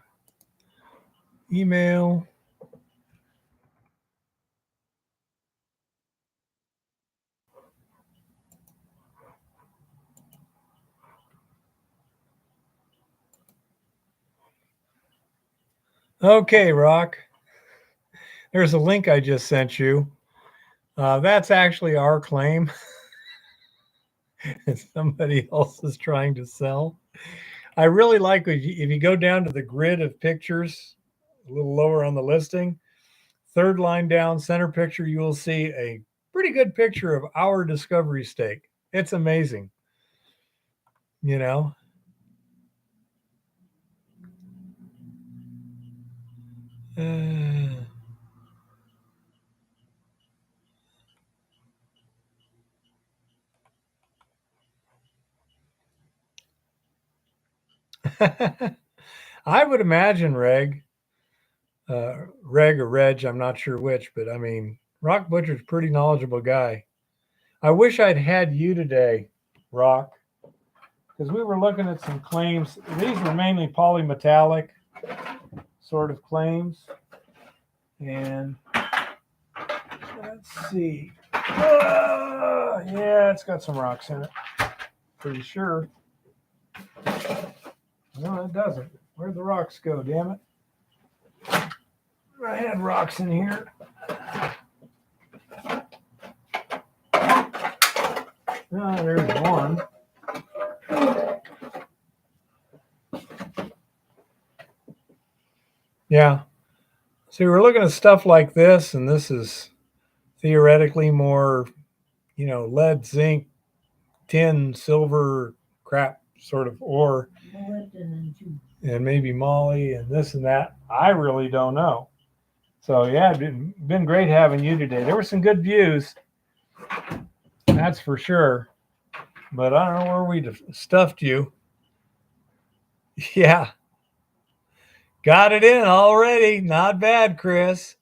email. Okay, Rock. There's a link I just sent you. That's actually our claim. Somebody else is trying to sell. I really like if you go down to the grid of pictures, a little lower on the listing, third line down, center picture, you will see a pretty good picture of our discovery stake. It's amazing. You know? I would imagine Reg or Reg, I'm not sure which, but I mean, Rock Butcher's a pretty knowledgeable guy. I wish I'd had you today, Rock, because we were looking at some claims. These were mainly polymetallic sort of claims. And let's see. Yeah, it's got some rocks in it. Pretty sure. No, it doesn't. Where'd the rocks go, damn it? I had rocks in here. Oh, there's one. Yeah. So we're looking at stuff like this, and this is theoretically more, lead, zinc, tin, silver, crap sort of ore, and maybe moly and this and that. I really don't know. So yeah, it's been great having you today. There were some good views, that's for sure. But I don't know where we stuffed you. Yeah, got it in already. Not bad, Chris.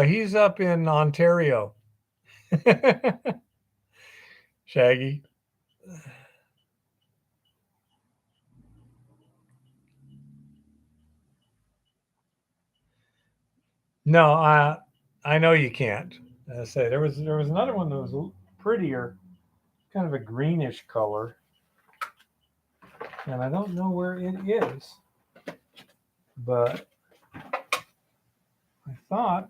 He's up in Ontario. Shaggy. No, I know you can't. I say there was another one that was prettier, kind of a greenish color, and I don't know where it is, but I thought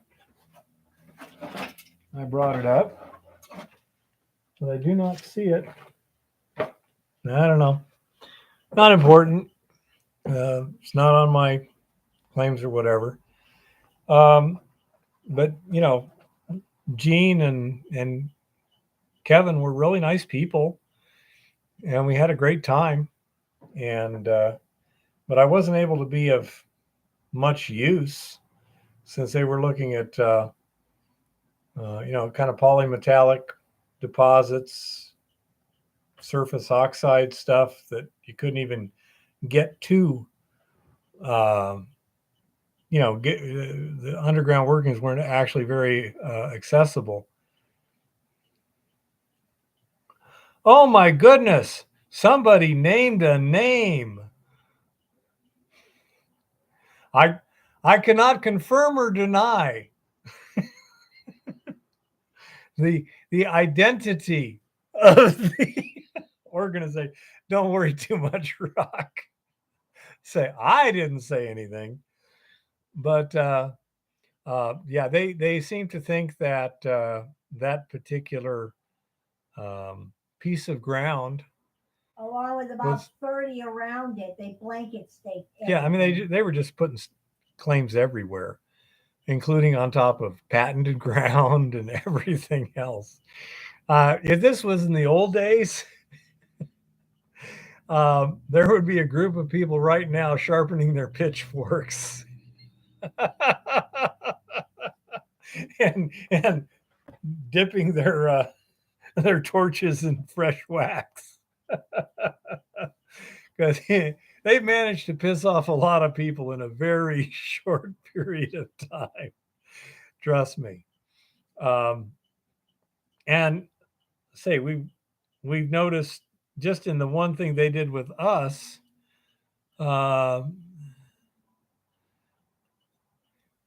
I brought it up, but I do not see it. I don't know. Not important. It's not on my claims or whatever. Um, but Gene and Kevin were really nice people, and we had a great time. And but I wasn't able to be of much use since they were looking at kind of polymetallic deposits, surface oxide stuff that you couldn't even get to. Uh, the underground workings weren't actually very accessible. Oh my goodness! Somebody named a name. I I cannot confirm or deny the identity of the organization. Don't worry too much, Rock. Say I didn't say anything, but yeah, they seem to think that that particular piece of ground Along with about was 30 around it, they blanket staked yeah. I mean everything. they were just putting claims everywhere, including on top of patented ground and everything else. If this was in the old days, there would be a group of people right now sharpening their pitchforks and dipping their torches in fresh wax because they've managed to piss off a lot of people in a very short period of time. Trust me. Um, and say we've noticed just in the one thing they did with us. Uh,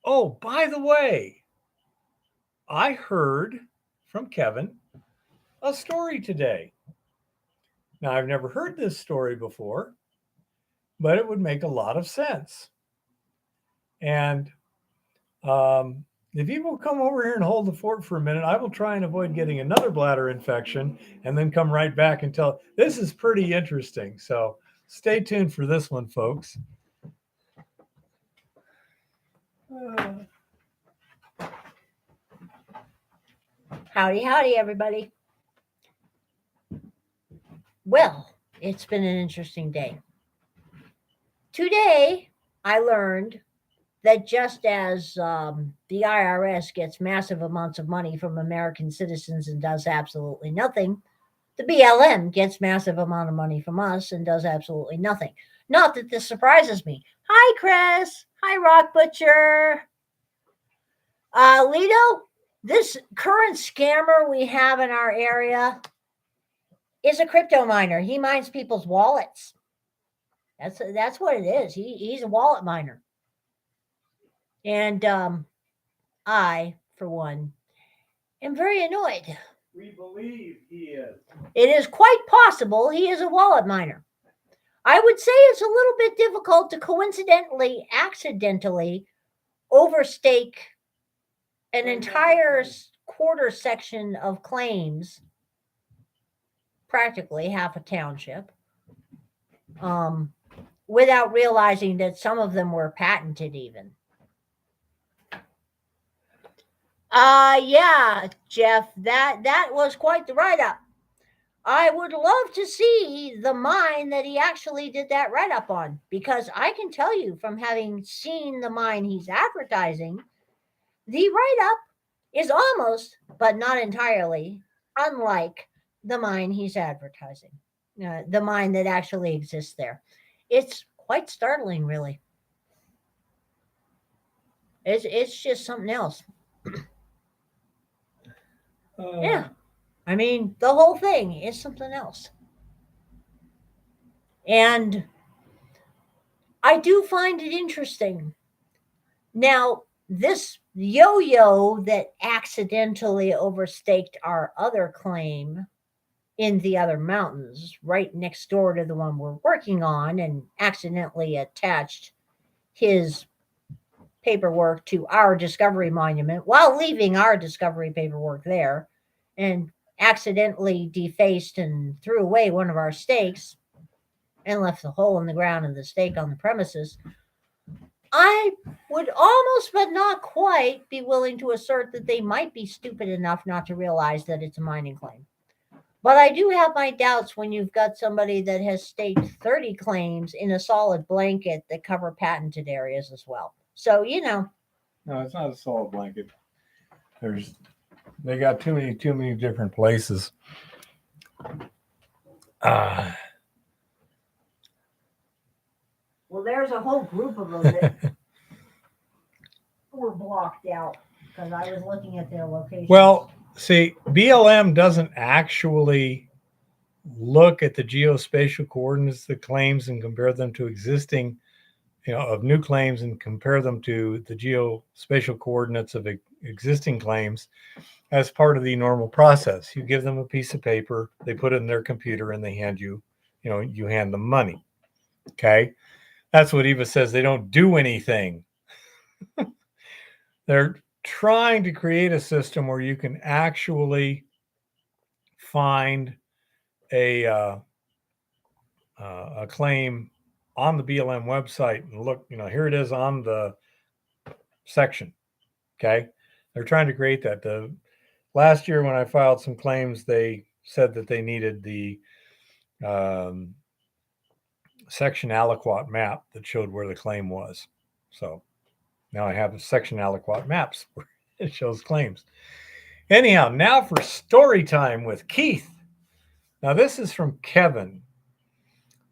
oh, by the way, I heard from Kevin a story today. Now, I've never heard this story before, but it would make a lot of sense. And if you will come over here and hold the fort for a minute, I will try and avoid getting another bladder infection and then come right back and tell. This is pretty interesting. So stay tuned for this one, folks. Howdy, howdy, everybody. Well, it's been an interesting day. Today, I learned that just as the IRS gets massive amounts of money from American citizens and does absolutely nothing, the BLM gets massive amount of money from us and does absolutely nothing. Not that this surprises me. Hi, Chris. Hi, Rock Butcher. Lido, this current scammer we have in our area is a crypto miner. He mines people's wallets. That's what it is. He's a wallet miner. And I, for one, am very annoyed. We believe he is. It is quite possible he is a wallet miner. I would say it's a little bit difficult to accidentally overstake an entire quarter section of claims, practically half a township, without realizing that some of them were patented even. Yeah, Jeff, that was quite the write-up. I would love to see the mine that he actually did that write-up on, because I can tell you from having seen the mine he's advertising, the write-up is almost, but not entirely, unlike the mine he's advertising, the mine that actually exists there. It's quite startling, really. It's just something else. Yeah. I mean, the whole thing is something else. And I do find it interesting. Now, this yo-yo that accidentally overstaked our other claim in the other mountains, right next door to the one we're working on, and accidentally attached his paperwork to our discovery monument while leaving our discovery paperwork there, and accidentally defaced and threw away one of our stakes and left the hole in the ground of the stake on the premises, I would almost but not quite be willing to assert that they might be stupid enough not to realize that it's a mining claim. But I do have my doubts when you've got somebody that has staked 30 claims in a solid blanket that cover patented areas as well. So, No, it's not a solid blanket. They got too many different places. Well, there's a whole group of them that were blocked out because I was looking at their location. Well, see, BLM doesn't actually look at the geospatial coordinates of the claims and compare them to existing, of new claims and compare them to the geospatial coordinates of existing claims as part of the normal process. You give them a piece of paper, they put it in their computer, and they hand you, you hand them money. Okay. That's what Eva says. They don't do anything. They're trying to create a system where you can actually find a claim on the BLM website and look, here it is on the section. Okay. They're trying to create that. The last year when I filed some claims, they said that they needed the section aliquot map that showed where the claim was. So now I have a section aliquot maps where it shows claims. Anyhow, now for story time with Keith. Now this is from Kevin.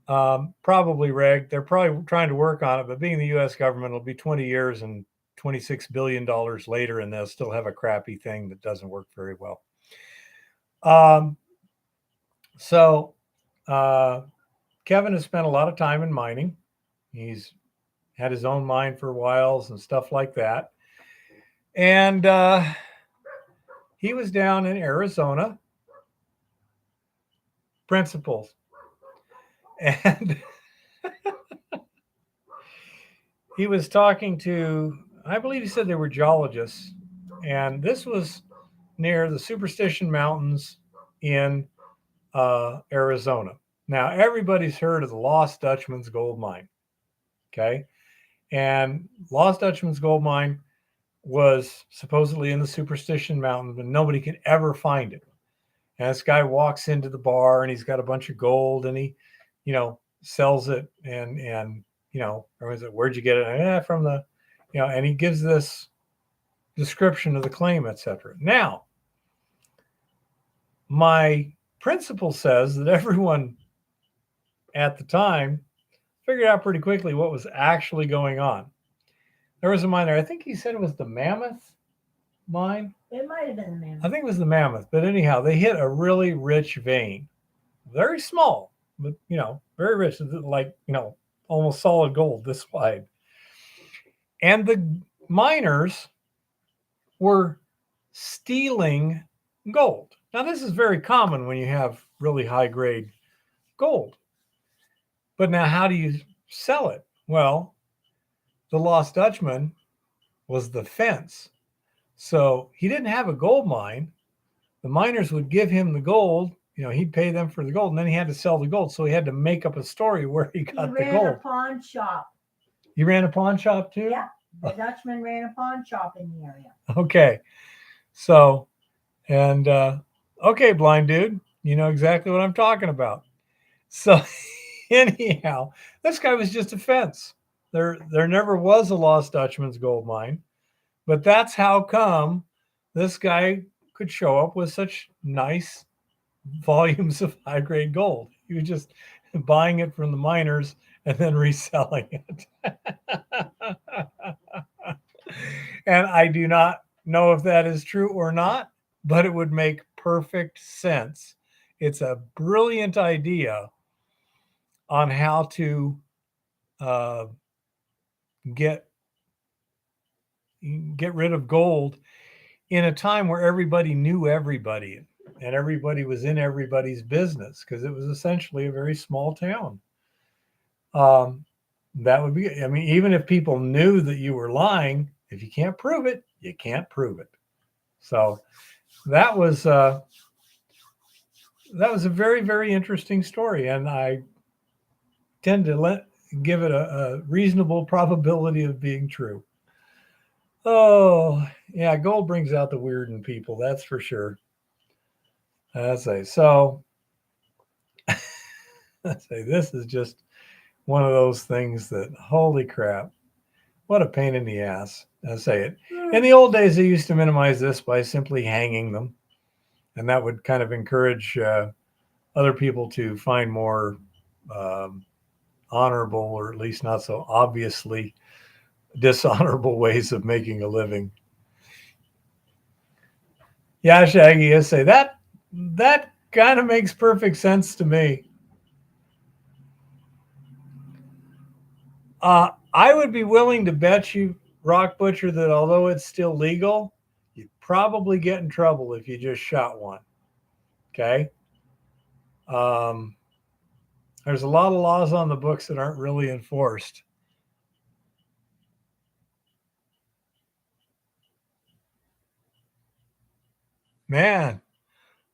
Probably rigged. They're probably trying to work on it, but being the U.S. government, it'll be 20 years and $26 billion later, and they'll still have a crappy thing that doesn't work very well. So Kevin has spent a lot of time in mining. He's had his own mine for whiles and stuff like that. And he was down in Arizona, Principles. And he was talking to, I believe he said they were geologists. And this was near the Superstition Mountains in Arizona. Now, everybody's heard of the Lost Dutchman's gold mine. Okay. And Lost Dutchman's gold mine was supposedly in the Superstition Mountains, but nobody could ever find it. And this guy walks into the bar and he's got a bunch of gold and he, sells it and everyone's like, where'd you get it? From the, and he gives this description of the claim, etc. Now, my principal says that everyone at the time figured out pretty quickly what was actually going on. There was a mine there. I think he said it was the Mammoth mine. It might have been the Mammoth. I think it was the Mammoth. But anyhow, they hit a really rich vein. Very small, but, very rich. Like, almost solid gold this wide. And the miners were stealing gold. Now, this is very common when you have really high grade gold. But now how do you sell it? Well, the Lost Dutchman was the fence. So he didn't have a gold mine. The miners would give him the gold. He'd pay them for the gold, and then he had to sell the gold. So he had to make up a story where he got the gold. He ran a pawn shop. You ran a pawn shop too? Yeah. The Dutchman ran a pawn shop in the area. Okay. So, and okay, blind dude, you know exactly what I'm talking about. So anyhow, this guy was just a fence. There never was a Lost Dutchman's gold mine, but that's how come this guy could show up with such nice volumes of high grade gold. He was just buying it from the miners and then reselling it. And I do not know if that is true or not, but it would make perfect sense. It's a brilliant idea on how to get rid of gold in a time where everybody knew everybody and everybody was in everybody's business, because it was essentially a very small town. That would be, even if people knew that you were lying, if you can't prove it, you can't prove it. So that was that was a very, very interesting story, and I tend to give it a reasonable probability of being true. Oh, yeah, gold brings out the weird in people, that's for sure. I say so. I say this is just one of those things that holy crap, what a pain in the ass. I say it. In the old days, they used to minimize this by simply hanging them, and that would kind of encourage other people to find more um, honorable, or at least not so obviously dishonorable ways of making a living. Yeah, Shaggy, I say that kind of makes perfect sense to me. I would be willing to bet you, Rock Butcher, that although it's still legal, you'd probably get in trouble if you just shot one. Okay. Um, there's a lot of laws on the books that aren't really enforced. Man,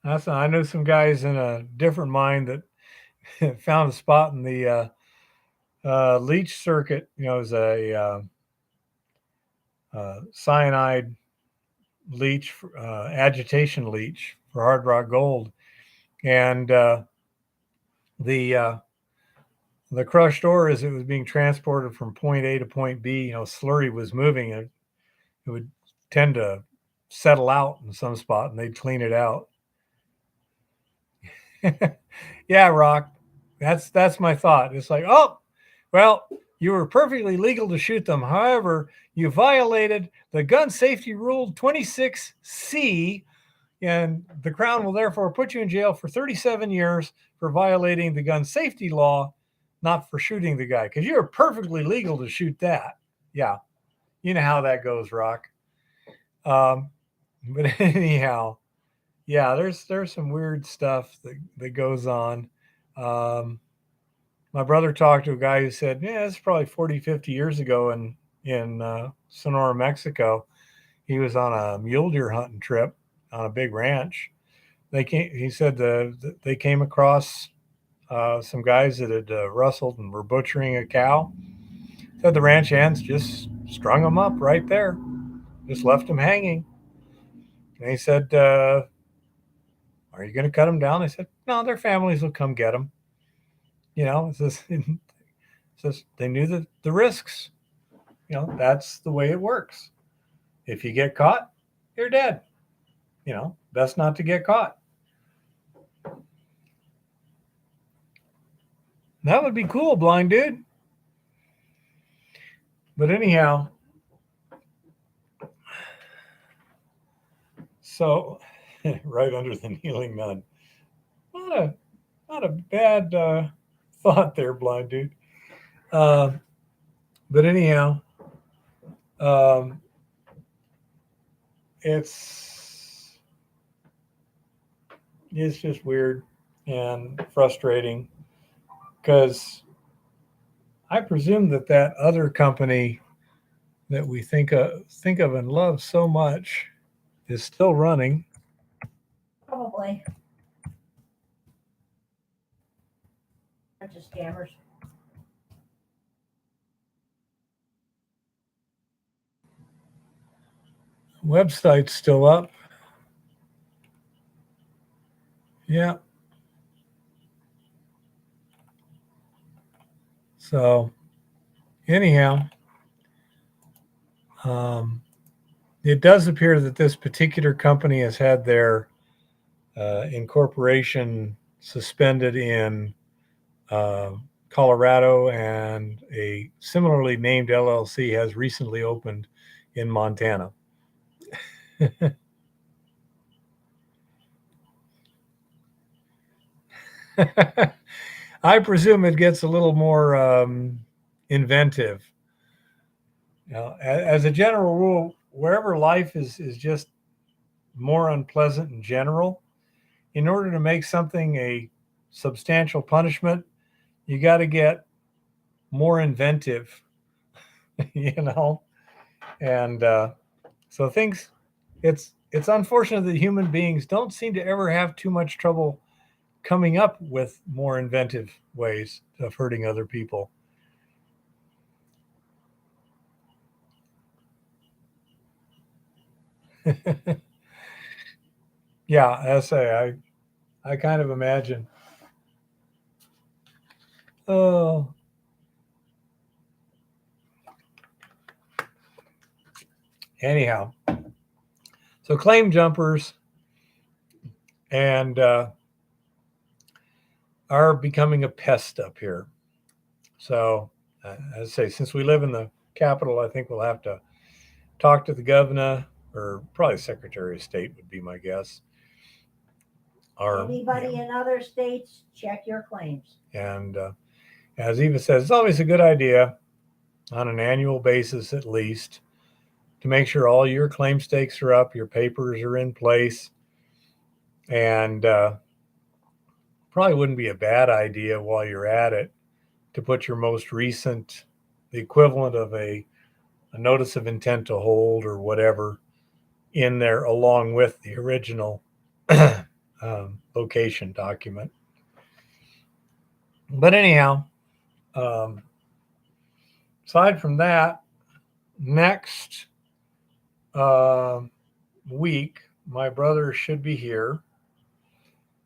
I know some guys in a different mine that found a spot in the leach circuit. You know, as a cyanide leach, agitation leach for hard rock gold, and the the crushed ore, as it was being transported from point A to point B, you know, slurry was moving, and it would tend to settle out in some spot, and they'd clean it out. Yeah, Rock, that's my thought. It's like, oh, well, you were perfectly legal to shoot them. However, you violated the gun safety rule 26C, and the Crown will therefore put you in jail for 37 years for violating the gun safety law, not for shooting the guy, because you're perfectly legal to shoot that. Yeah, you know how that goes, Rock. But anyhow, yeah, there's some weird stuff that goes on. My brother talked to a guy who said, yeah, it's probably 40, 50 years ago in Sonora, Mexico. He was on a mule deer hunting trip on a big ranch. He said they came across some guys that had rustled and were butchering a cow. Said the ranch hands just strung them up right there, just left them hanging. And he said, are you going to cut them down? They said, no, their families will come get them. You know, it says they knew the risks. You know, that's the way it works. If you get caught, you're dead. You know, best not to get caught. That would be cool, blind dude. But anyhow, so right under the kneeling nun. Not a bad thought there, blind dude. But anyhow, um, it's just weird and frustrating, because I presume that other company that we think of and love so much is still running. Probably. Bunch of scammers. Website's still up. Yeah. So anyhow, it does appear that this particular company has had their incorporation suspended in Colorado, and a similarly named LLC has recently opened in Montana. I presume it gets a little more inventive. You know, as a general rule, wherever life is just more unpleasant in general, in order to make something a substantial punishment, you got to get more inventive, you know. And so it's unfortunate that human beings don't seem to ever have too much trouble coming up with more inventive ways of hurting other people. Yeah, I say I kind of imagine. Oh, anyhow, so claim jumpers and are becoming a pest up here. So, as I say, since we live in the capital, I think we'll have to talk to the governor, or probably Secretary of State would be my guess. Or Anybody in other states, check your claims. And as Eva says, it's always a good idea on an annual basis at least to make sure all your claim stakes are up, your papers are in place, and probably wouldn't be a bad idea while you're at it to put your most recent, the equivalent of a notice of intent to hold or whatever, in there along with the original location document. But anyhow, aside from that, next week, my brother should be here,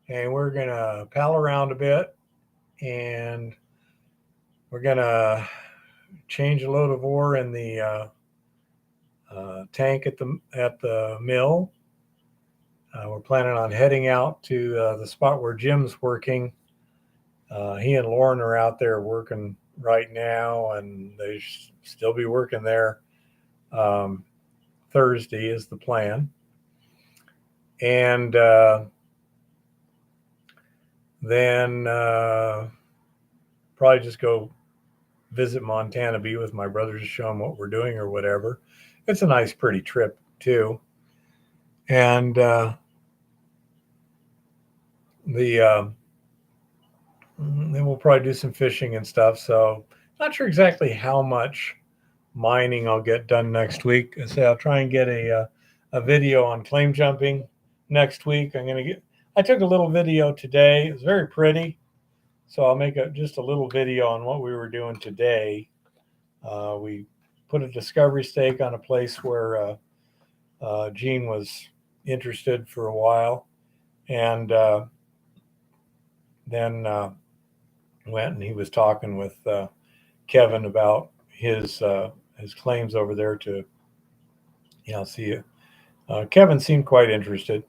and we're going to pal around a bit, and we're going to change a load of ore in the tank at the mill. We're planning on heading out to the spot where Jim's working. He and Lauren are out there working right now, and they still be working there. Thursday is the plan. And then probably just go visit Montana, be with my brother to show him what we're doing or whatever. It's a nice, pretty trip, too. And then we'll probably do some fishing and stuff. So not sure exactly how much mining I'll get done next week. I say I'll try and get a video on claim jumping next week. I took a little video today. It was very pretty. So I'll make just a little video on what we were doing today. We put a discovery stake on a place where Gene was interested for a while. And then went and he was talking with Kevin about his claims over there to, see it. Kevin seemed quite interested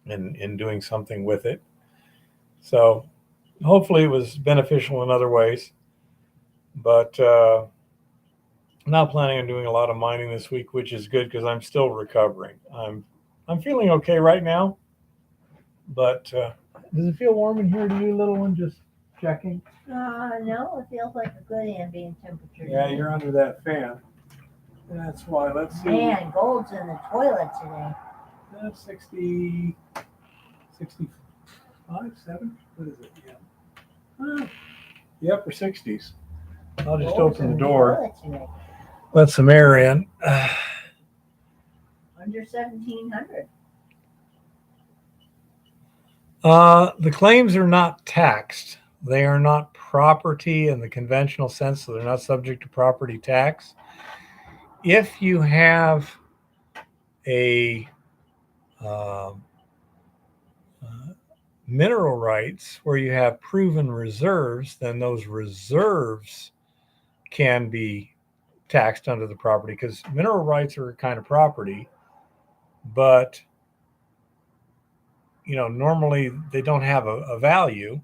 in doing something with it. So hopefully it was beneficial in other ways. But I'm not planning on doing a lot of mining this week, which is good because I'm still recovering. I'm feeling okay right now. But does it feel warm in here to you, little one? Just checking. No, it feels like a good ambient temperature. Yeah, you're under that fan. That's why. Let's see. Man, Gold's in the toilet today. That's 60, 65, 7? What is it? Yeah. The upper 60s. I'll just Gold's open in the door. toilet today. Let some air in. Under 1,700. The claims are not taxed. They are not property in the conventional sense, so they're not subject to property tax. If you have a mineral rights where you have proven reserves, then those reserves can be taxed under the property, because mineral rights are a kind of property, but normally they don't have a value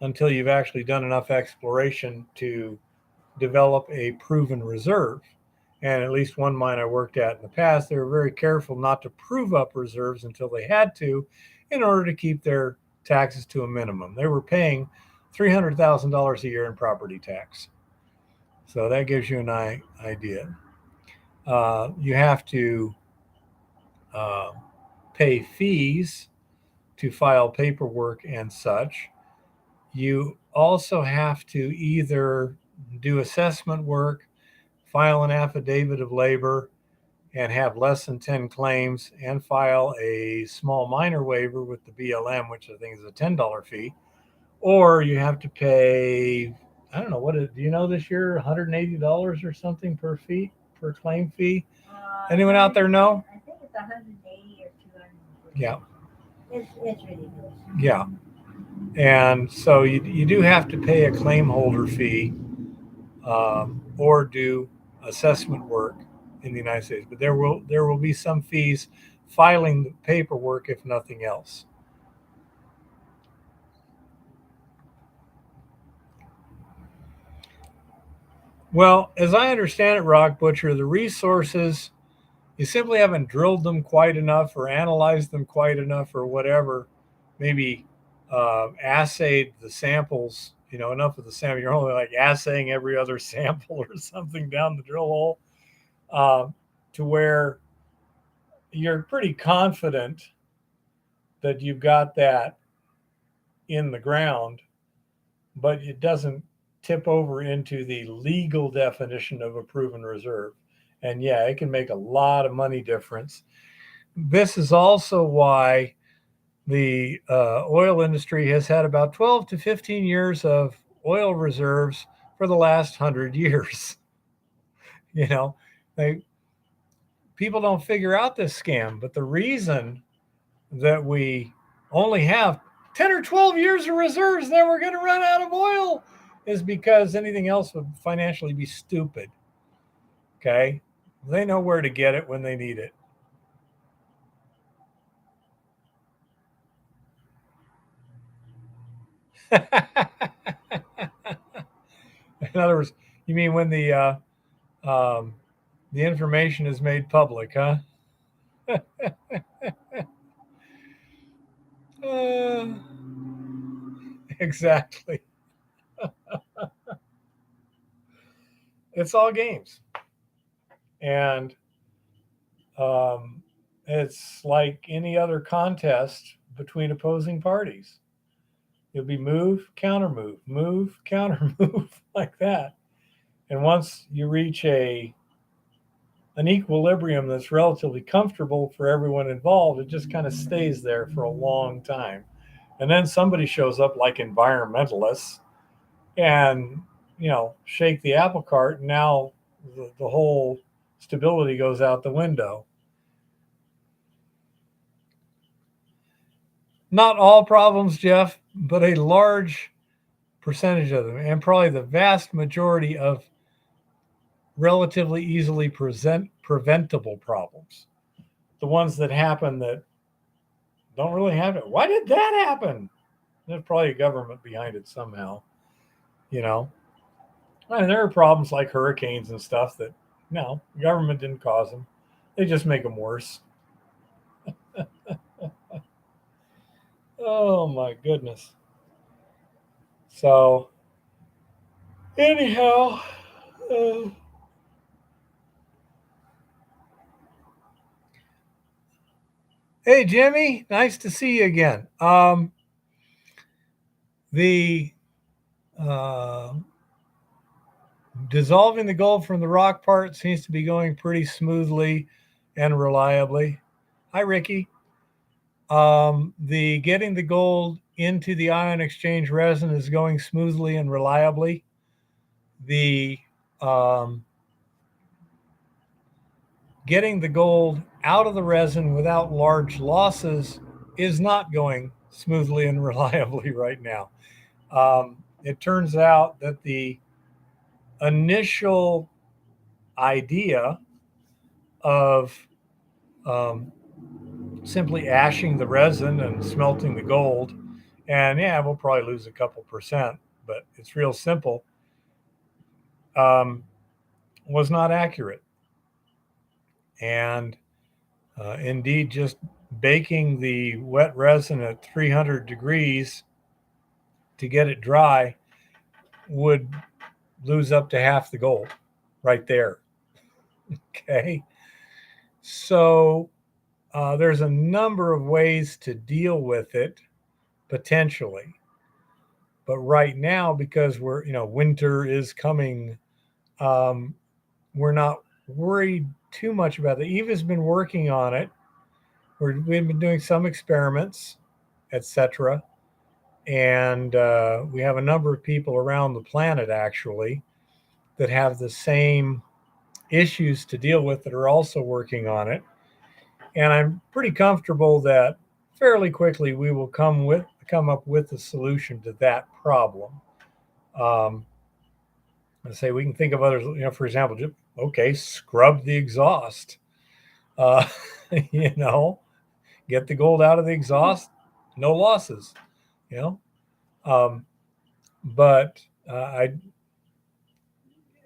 until you've actually done enough exploration to develop a proven reserve. And at least one mine I worked at in the past, they were very careful not to prove up reserves until they had to, in order to keep their taxes to a minimum. They were paying $300,000 a year in property tax. So that gives you an idea. You have to pay fees to file paperwork and such. You also have to either do assessment work, file an affidavit of labor, and have less than 10 claims and file a small minor waiver with the BLM, which I think is a $10 fee, or you have to pay, I don't know, do you know this year, $180 or something per claim fee? Anyone out there know? I think it's 180 or 200. Yeah. It's ridiculous. Yeah. And so you do have to pay a claim holder fee or do assessment work in the United States. But there will be some fees filing the paperwork, if nothing else. Well, as I understand it, Rock Butcher, the resources, you simply haven't drilled them quite enough or analyzed them quite enough or whatever. Maybe assayed the samples, enough of the sample. You're only like assaying every other sample or something down the drill hole to where you're pretty confident that you've got that in the ground, but it doesn't tip over into the legal definition of a proven reserve. And yeah, it can make a lot of money difference. This is also why the oil industry has had about 12 to 15 years of oil reserves for the last 100 years. People don't figure out this scam, but the reason that we only have 10 or 12 years of reserves, then we're going to run out of oil, is because anything else would financially be stupid. Okay? They know where to get it when they need it. In other words, you mean when the information is made public, huh? Exactly. It's all games. And it's like any other contest between opposing parties. You'll be move, counter move, like that. And once you reach an equilibrium that's relatively comfortable for everyone involved, it just kind of stays there for a long time. And then somebody shows up like environmentalists and, shake the apple cart. And now the whole stability goes out the window. Not all problems, Jeff, but a large percentage of them, and probably the vast majority of relatively easily preventable problems. The ones that happen that don't really happen. Why did that happen? There's probably a government behind it somehow. And there are problems like hurricanes and stuff that, no, the government didn't cause them. They just make them worse. Oh my goodness. So, anyhow, hey Jimmy, nice to see you again. The dissolving the gold from the rock part seems to be going pretty smoothly and reliably. Hi, Ricky. The getting the gold into the ion exchange resin is going smoothly and reliably. The getting the gold out of the resin without large losses is not going smoothly and reliably right now. It turns out that the initial idea of simply ashing the resin and smelting the gold, and yeah, we'll probably lose a couple percent, but it's real simple, was not accurate. And indeed, just baking the wet resin at 300 degrees to get it dry would lose up to half the gold right there. Okay. So there's a number of ways to deal with it potentially. But right now, because winter is coming, we're not worried too much about it. Eva's been working on it. We've been doing some experiments, etc. And we have a number of people around the planet actually that have the same issues to deal with that are also working on it. And I'm pretty comfortable that fairly quickly we will come up with a solution to that problem. I say we can think of others. For example, just, okay, scrub the exhaust. Uh, you know, get the gold out of the exhaust, no losses. You know, but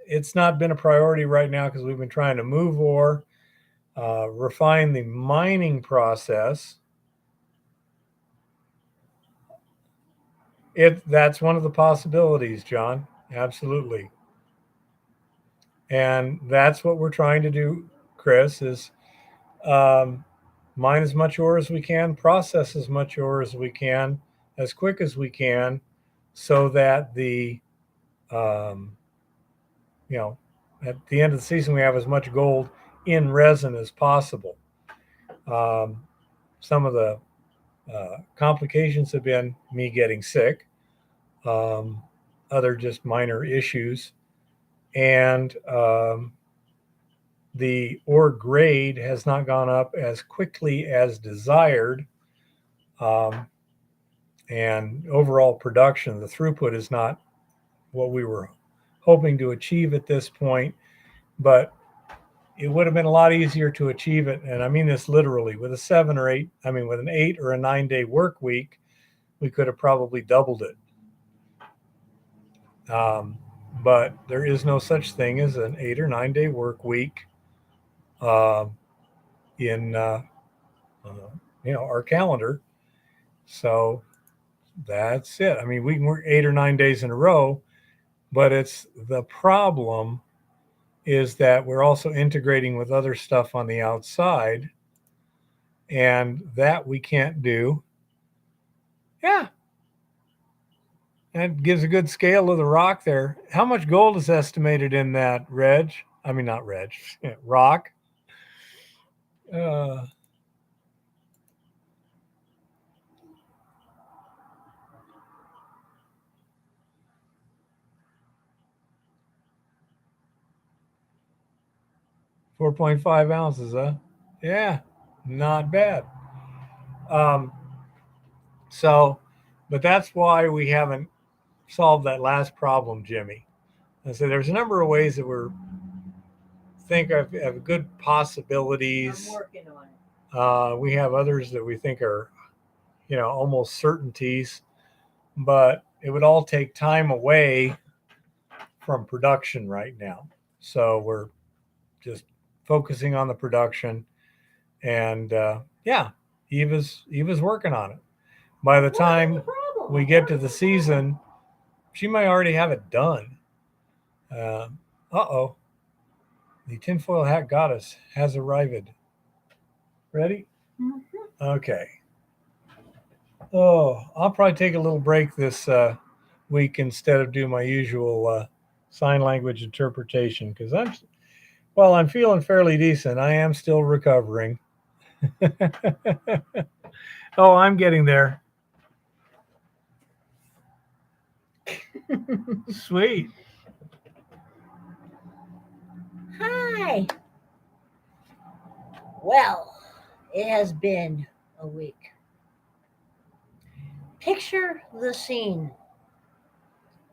it's not been a priority right now because we've been trying to move ore, refine the mining process. That's one of the possibilities, John. Absolutely. And that's what we're trying to do, Chris, is mine as much ore as we can, process as much ore as we can, as quick as we can, so that um, at the end of the season, we have as much gold in resin as possible. Some of the complications have been me getting sick, other just minor issues, and the ore grade has not gone up as quickly as desired. And overall production, the throughput is not what we were hoping to achieve at this point, but it would have been a lot easier to achieve it. And I mean this literally with with an 8 or a 9 day work week, we could have probably doubled it. But there is no such thing as an 8 or 9 day work week in our calendar. So that's it. I mean, we can work 8 or 9 days in a row, but it's the problem is that we're also integrating with other stuff on the outside, and that we can't do. Yeah. That gives a good scale of the rock there. How much gold is estimated in that, Reg? I mean, not Reg, rock. 4.5 ounces, huh? Yeah, not bad. But that's why we haven't solved that last problem, Jimmy. And so there's a number of ways that we're think have good possibilities. I'm working on it. We have others that we think are, almost certainties, but it would all take time away from production right now. So we're just focusing on the production, and Eva's working on it. By the time we get to the season, she might already have it done. The tinfoil hat goddess has arrived. Ready? Mm-hmm. Okay. Oh, I'll probably take a little break this week instead of do my usual sign language interpretation because I'm feeling fairly decent. I am still recovering. Oh, I'm getting there. Sweet. Hi. Well, it has been a week. Picture the scene.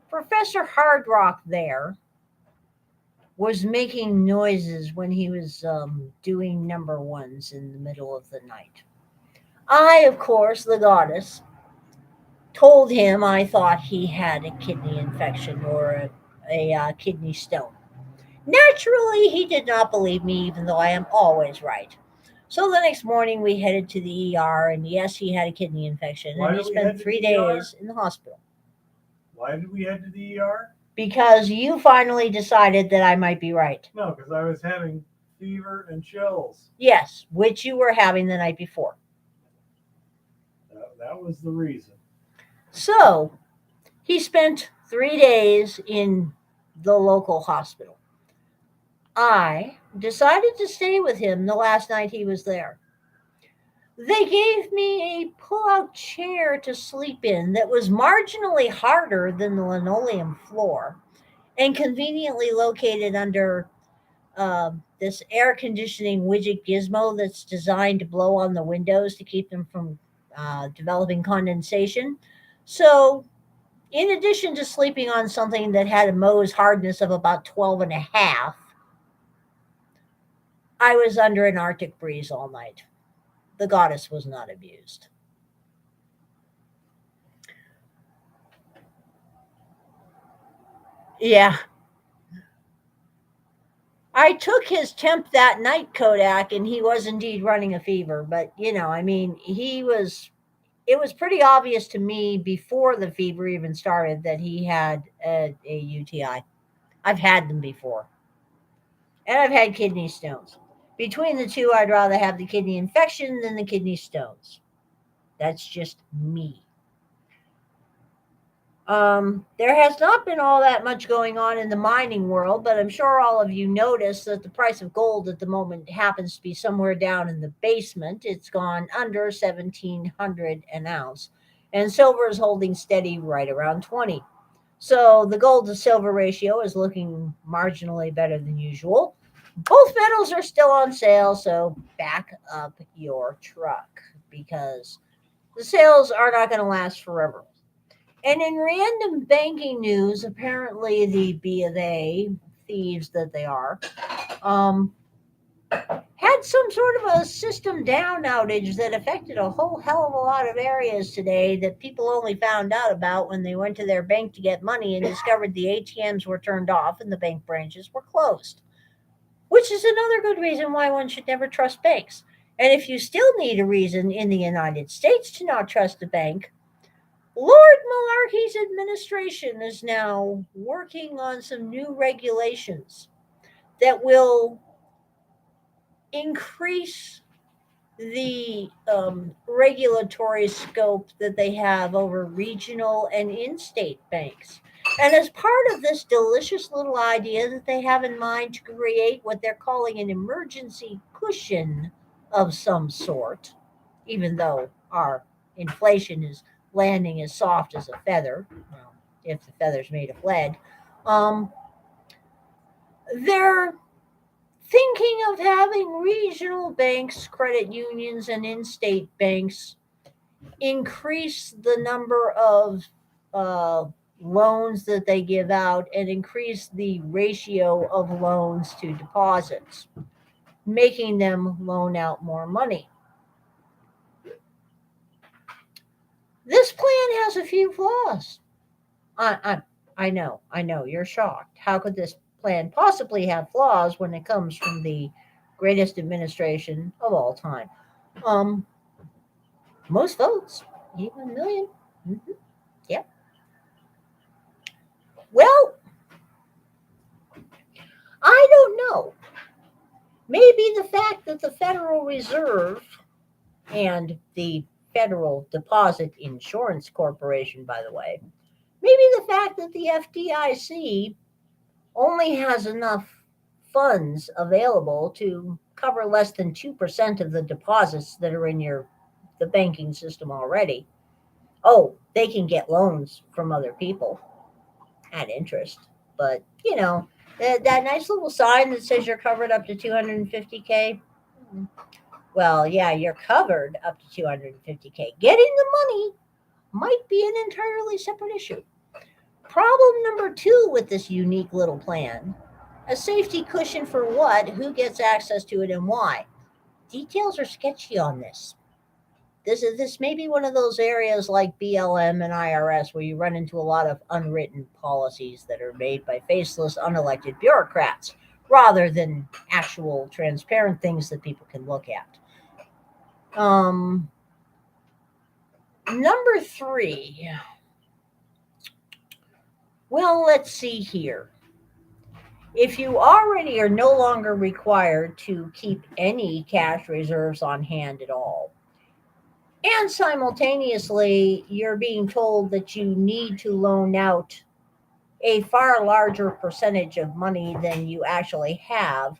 Professor Hardrock there was making noises when he was doing number ones in the middle of the night. I, of course, the goddess, told him I thought he had a kidney infection or a kidney stone. Naturally, he did not believe me, even though I am always right. So the next morning, we headed to the ER, and yes, he had a kidney infection, and he spent 3 days in the hospital. Why did we head to the ER? Because you finally decided that I might be right. No, because I was having fever and chills. Yes, which you were having the night before. That was the reason. So he spent 3 days in the local hospital. I decided to stay with him the last night he was there. They gave me a pull out chair to sleep in that was marginally harder than the linoleum floor and conveniently located under this air conditioning widget gizmo that's designed to blow on the windows to keep them from developing condensation. So, in addition to sleeping on something that had a Mohs hardness of about 12 and a half, I was under an Arctic breeze all night. The goddess was not abused. Yeah. I took his temp that night, Kodak, and he was indeed running a fever. But, I mean, it was pretty obvious to me before the fever even started that he had a UTI. I've had them before. And I've had kidney stones. Between the two, I'd rather have the kidney infection than the kidney stones. That's just me. There has not been all that much going on in the mining world, but I'm sure all of you notice that the price of gold at the moment happens to be somewhere down in the basement. It's gone under 1700 an ounce, and silver is holding steady right around 20. So the gold to silver ratio is looking marginally better than usual. Both metals are still on sale, so back up your truck because the sales are not going to last forever. And in random banking news, apparently the B of A thieves that they are um, had some sort of a system down outage that affected a whole hell of a lot of areas today that people only found out about when they went to their bank to get money and discovered the ATMs were turned off and the bank branches were closed, which is another good reason why one should never trust banks. And if you still need a reason in the United States to not trust a bank, Lord Malarkey's administration is now working on some new regulations that will increase the regulatory scope that they have over regional and in-state banks. And as part of this delicious little idea that they have in mind to create what they're calling an emergency cushion of some sort, even though our inflation is landing as soft as a feather, well, if the feather's made of lead, um, they're thinking of having regional banks, credit unions, and in state banks increase the number of uh, loans that they give out and increase the ratio of loans to deposits, making them loan out more money. This plan has a few flaws. I know, you're shocked. How could this plan possibly have flaws when it comes from the greatest administration of all time? Um, Most votes, even a million. Mm-hmm. Yep. Well, I don't know. Maybe the fact that the Federal Reserve and the Federal Deposit Insurance Corporation, by the way, maybe the fact that the FDIC only has enough funds available to cover less than 2% of the deposits that are in the banking system already. Oh, they can get loans from other people at interest. But, that nice little sign that says you're covered up to 250K. Well, yeah, you're covered up to 250K. Getting the money might be an entirely separate issue. Problem number 2 with this unique little plan: a safety cushion for what, who gets access to it, and why. Details are sketchy on this. This may be one of those areas like BLM and IRS where you run into a lot of unwritten policies that are made by faceless, unelected bureaucrats rather than actual transparent things that people can look at. Number 3. Well, let's see here. If you already are no longer required to keep any cash reserves on hand at all, and simultaneously you're being told that you need to loan out a far larger percentage of money than you actually have,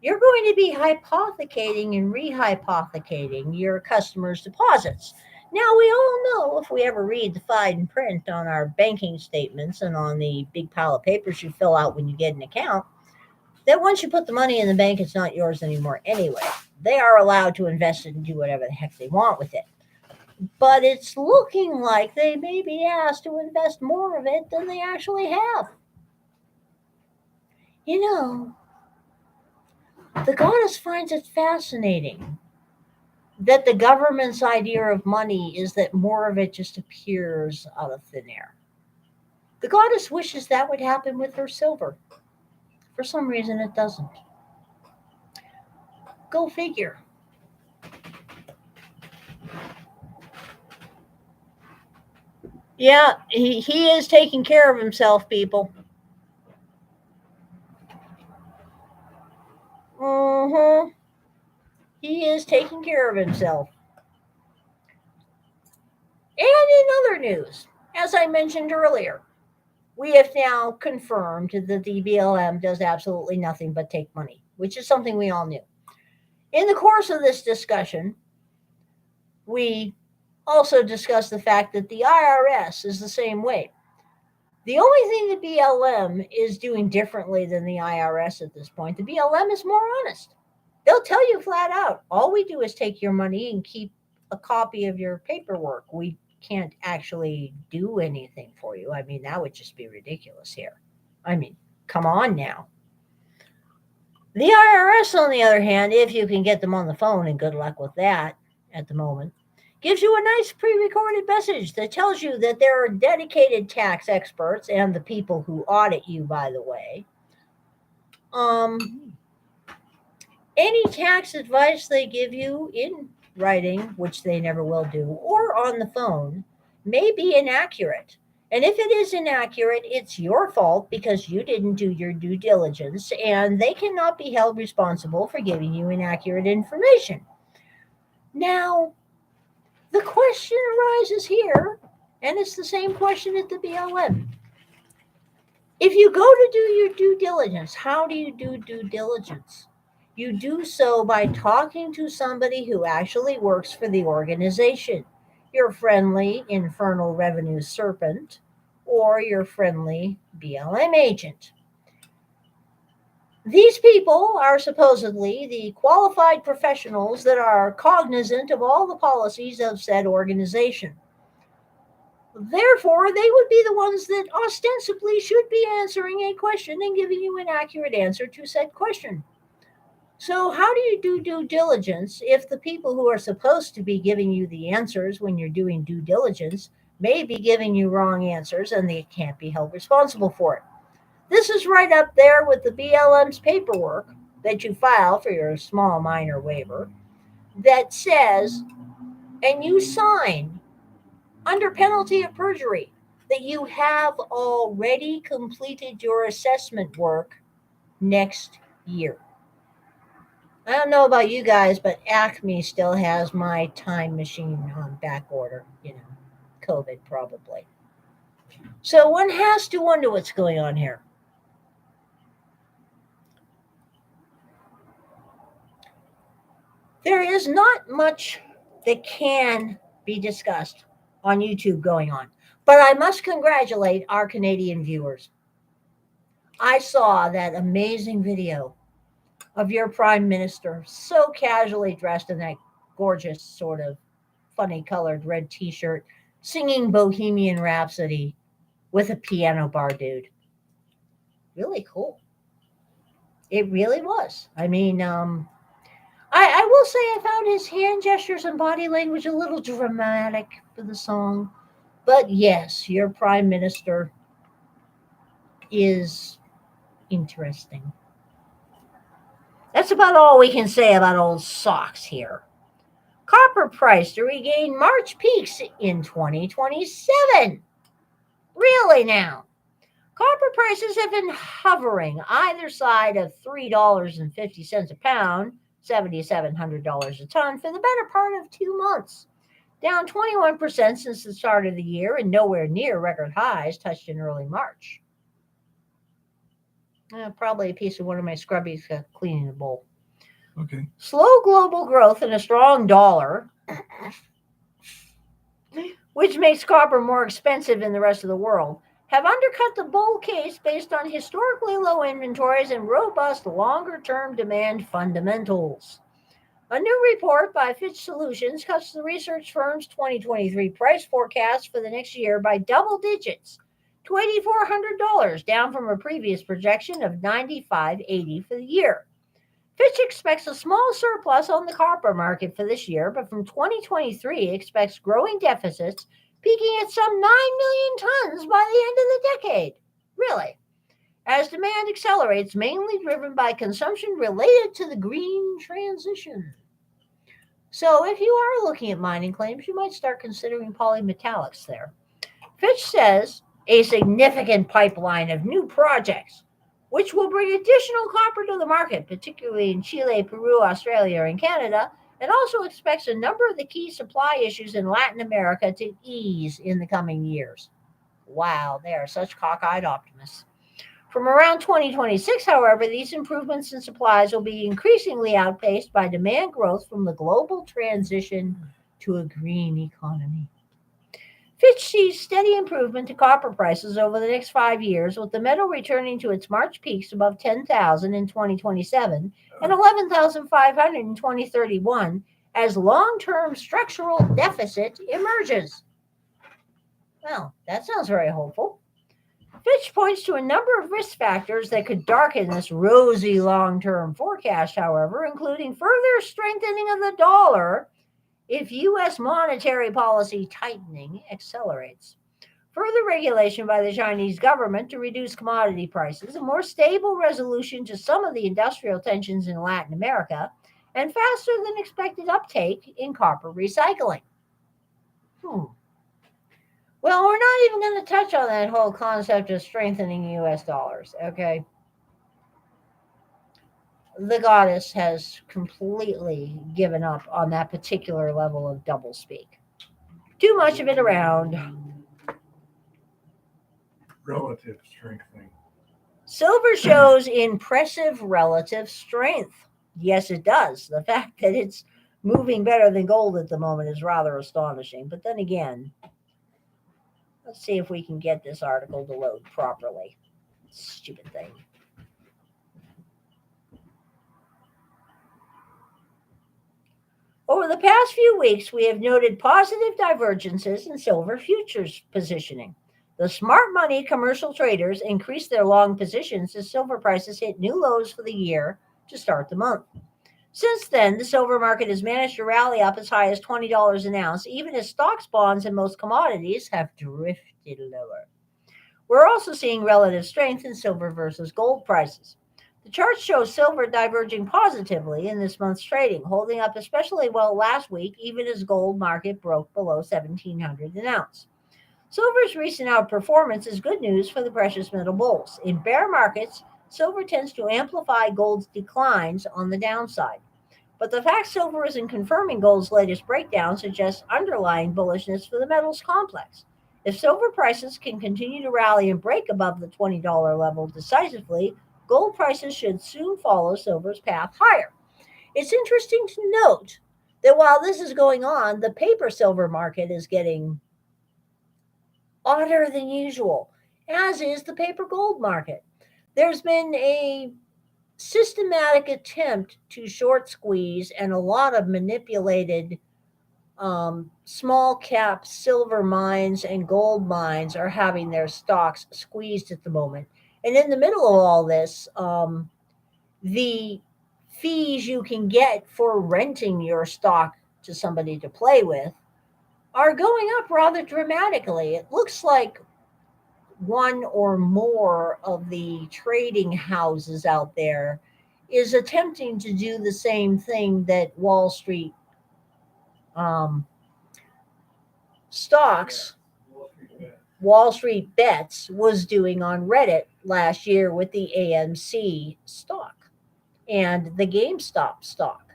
you're going to be hypothecating and rehypothecating your customers' deposits. Now, we all know if we ever read the fine print on our banking statements and on the big pile of papers you fill out when you get an account, that once you put the money in the bank, it's not yours anymore anyway. They are allowed to invest it and do whatever the heck they want with it. But it's looking like they may be asked to invest more of it than they actually have. You know, the goddess finds it fascinating that the government's idea of money is that more of it just appears out of thin air. The goddess wishes that would happen with her silver. For some reason, it doesn't. Go figure. Yeah, he is taking care of himself, people. Mm-hmm. He is taking care of himself. And in other news, as I mentioned earlier, we have now confirmed that the BLM does absolutely nothing but take money, which is something we all knew. In the course of this discussion, we also discussed the fact that the IRS is the same way. The only thing the BLM is doing differently than the IRS at this point, the BLM is more honest. They'll tell you flat out, all we do is take your money and keep a copy of your paperwork. We can't actually do anything for you. I mean, that would just be ridiculous here. I mean, come on now. The IRS, on the other hand, if you can get them on the phone, and good luck with that at the moment, gives you a nice pre-recorded message that tells you that there are dedicated tax experts and the people who audit you, by the way. Any tax advice they give you in writing, which they never will do, or on the phone, may be inaccurate. And if it is inaccurate, it's your fault because you didn't do your due diligence, and they cannot be held responsible for giving you inaccurate information. Now, the question arises here, and it's the same question at the BLM. If you go to do your due diligence, how do you do due diligence? You do so by talking to somebody who actually works for the organization, your friendly infernal revenue serpent, or your friendly BLM agent. These people are supposedly the qualified professionals that are cognizant of all the policies of said organization. Therefore, they would be the ones that ostensibly should be answering a question and giving you an accurate answer to said question. So, how do you do due diligence if the people who are supposed to be giving you the answers when you're doing due diligence may be giving you wrong answers and they can't be held responsible for it? This is right up there with the BLM's paperwork that you file for your small minor waiver that says, and you sign under penalty of perjury, that you have already completed your assessment work next year. I don't know about you guys, but Acme still has my time machine on back order. COVID probably. So one has to wonder what's going on here. There is not much that can be discussed on YouTube going on, but I must congratulate our Canadian viewers. I saw that amazing video of your prime minister so casually dressed in that gorgeous sort of funny colored red t-shirt singing Bohemian Rhapsody with a piano bar dude. Really cool. It really was. I mean, I will say I found his hand gestures and body language a little dramatic for the song. But yes, your prime minister is interesting. That's about all we can say about old socks here. Copper price to regain March peaks in 2027. Really now? Copper prices have been hovering either side of $3.50 a pound, $7,700 a ton, for the better part of 2 months. Down 21% since the start of the year and nowhere near record highs touched in early March. Probably a piece of one of my scrubbies cleaning the bowl. Okay. Slow global growth and a strong dollar, which makes copper more expensive in the rest of the world, have undercut the bull case based on historically low inventories and robust longer term demand fundamentals. A new report by Fitch Solutions cuts the research firm's 2023 price forecast for the next year by double digits to $8,400, down from a previous projection of $9,580 for the year. Fitch expects a small surplus on the copper market for this year, but from 2023 expects growing deficits peaking at some 9 million tons by the end of the decade. Really? As demand accelerates, mainly driven by consumption related to the green transition. So if you are looking at mining claims, you might start considering polymetallics there. Fitch says a significant pipeline of new projects, which will bring additional copper to the market, particularly in Chile, Peru, Australia, and Canada, and also expects a number of the key supply issues in Latin America to ease in the coming years. Wow, they are such cockeyed optimists. From around 2026, however, these improvements in supplies will be increasingly outpaced by demand growth from the global transition to a green economy. Fitch sees steady improvement to copper prices over the next 5 years, with the metal returning to its March peaks above 10,000 in 2027 and 11,500 in 2031 as long-term structural deficit emerges. Well, that sounds very hopeful. Fitch points to a number of risk factors that could darken this rosy long-term forecast, however, including further strengthening of the dollar if U.S. monetary policy tightening accelerates, further regulation by the Chinese government to reduce commodity prices, a more stable resolution to some of the industrial tensions in Latin America, and faster than expected uptake in copper recycling. Well, we're not even going to touch on that whole concept of strengthening U.S. dollars, okay? The goddess has completely given up on that particular level of doublespeak. Too much of it around. Relative strengthening. Silver shows impressive relative strength. Yes, it does. The fact that it's moving better than gold at the moment is rather astonishing. But then again, let's see if we can get this article to load properly. Stupid thing. Over the past few weeks, we have noted positive divergences in silver futures positioning. The smart money commercial traders increased their long positions as silver prices hit new lows for the year to start the month. Since then, the silver market has managed to rally up as high as $20 an ounce, even as stocks, bonds, and most commodities have drifted lower. We're also seeing relative strength in silver versus gold prices. The chart shows silver diverging positively in this month's trading, holding up especially well last week, even as gold market broke below 1,700 an ounce. Silver's recent outperformance is good news for the precious metal bulls. In bear markets, silver tends to amplify gold's declines on the downside. But the fact silver isn't confirming gold's latest breakdown suggests underlying bullishness for the metals complex. If silver prices can continue to rally and break above the $20 level decisively, gold prices should soon follow silver's path higher. It's interesting to note that while this is going on, the paper silver market is getting odder than usual, as is the paper gold market. There's been a systematic attempt to short squeeze, and a lot of manipulated small cap silver mines and gold mines are having their stocks squeezed at the moment. And in the middle of all this, the fees you can get for renting your stock to somebody to play with are going up rather dramatically. It looks like one or more of the trading houses out there is attempting to do the same thing that um, stocks, Wall Street Bets was doing on Reddit last year with the AMC stock and the GameStop stock,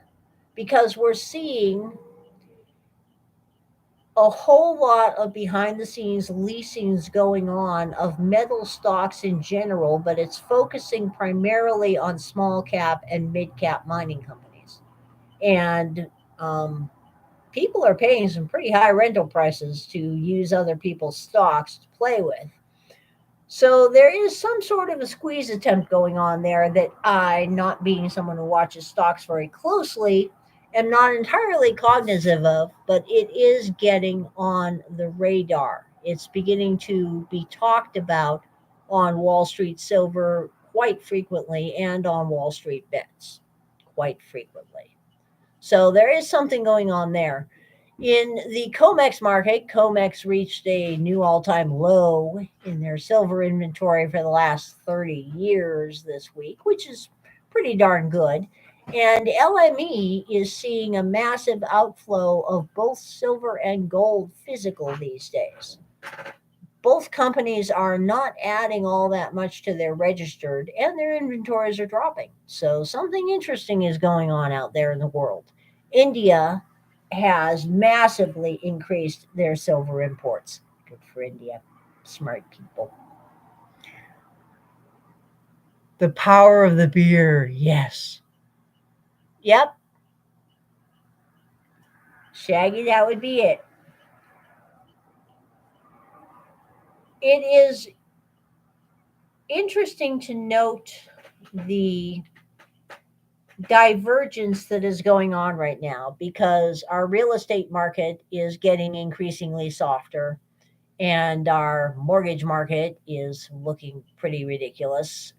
because we're seeing a whole lot of behind the scenes leasings going on of metal stocks in general, but it's focusing primarily on small cap and mid cap mining companies. And um, people are paying some pretty high rental prices to use other people's stocks to play with. So there is some sort of a squeeze attempt going on there that I, not being someone who watches stocks very closely, am not entirely cognizant of, but it is getting on the radar. It's beginning to be talked about on Wall Street Silver quite frequently and on Wall Street Bets quite frequently. So there is something going on there. In the COMEX market, COMEX reached a new all time low in their silver inventory for the last 30 years this week, which is pretty darn good. And LME is seeing a massive outflow of both silver and gold physical these days. Both companies are not adding all that much to their registered, and their inventories are dropping. So something interesting is going on out there in the world. India has massively increased their silver imports. Good for India. Smart people. The power of the beer, yes. Yep, Shaggy, that would be it. It is interesting to note the divergence that is going on right now because our real estate market is getting increasingly softer and our mortgage market is looking pretty ridiculous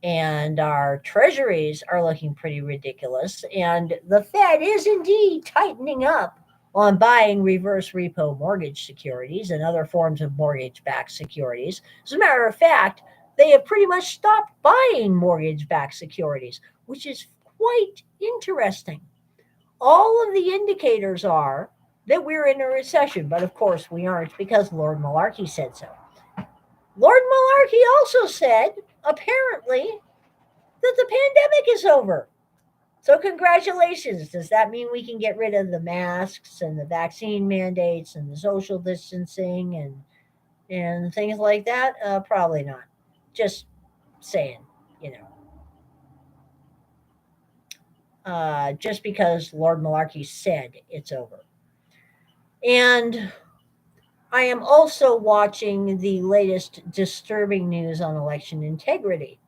and our treasuries are looking pretty ridiculous and the Fed is indeed tightening up on buying reverse repo mortgage securities and other forms of mortgage backed securities. As a matter of fact, they have pretty much stopped buying mortgage backed securities, which is quite interesting. All of the indicators are that we're in a recession, but of course we aren't because Lord Malarkey said so. Lord Malarkey also said, apparently, that the pandemic is over. So, congratulations. Does that mean we can get rid of the masks and the vaccine mandates and the social distancing and things like that? Probably not. Just saying, you know. Just because Lord Malarkey said it's over. And I am also watching the latest disturbing news on election integrity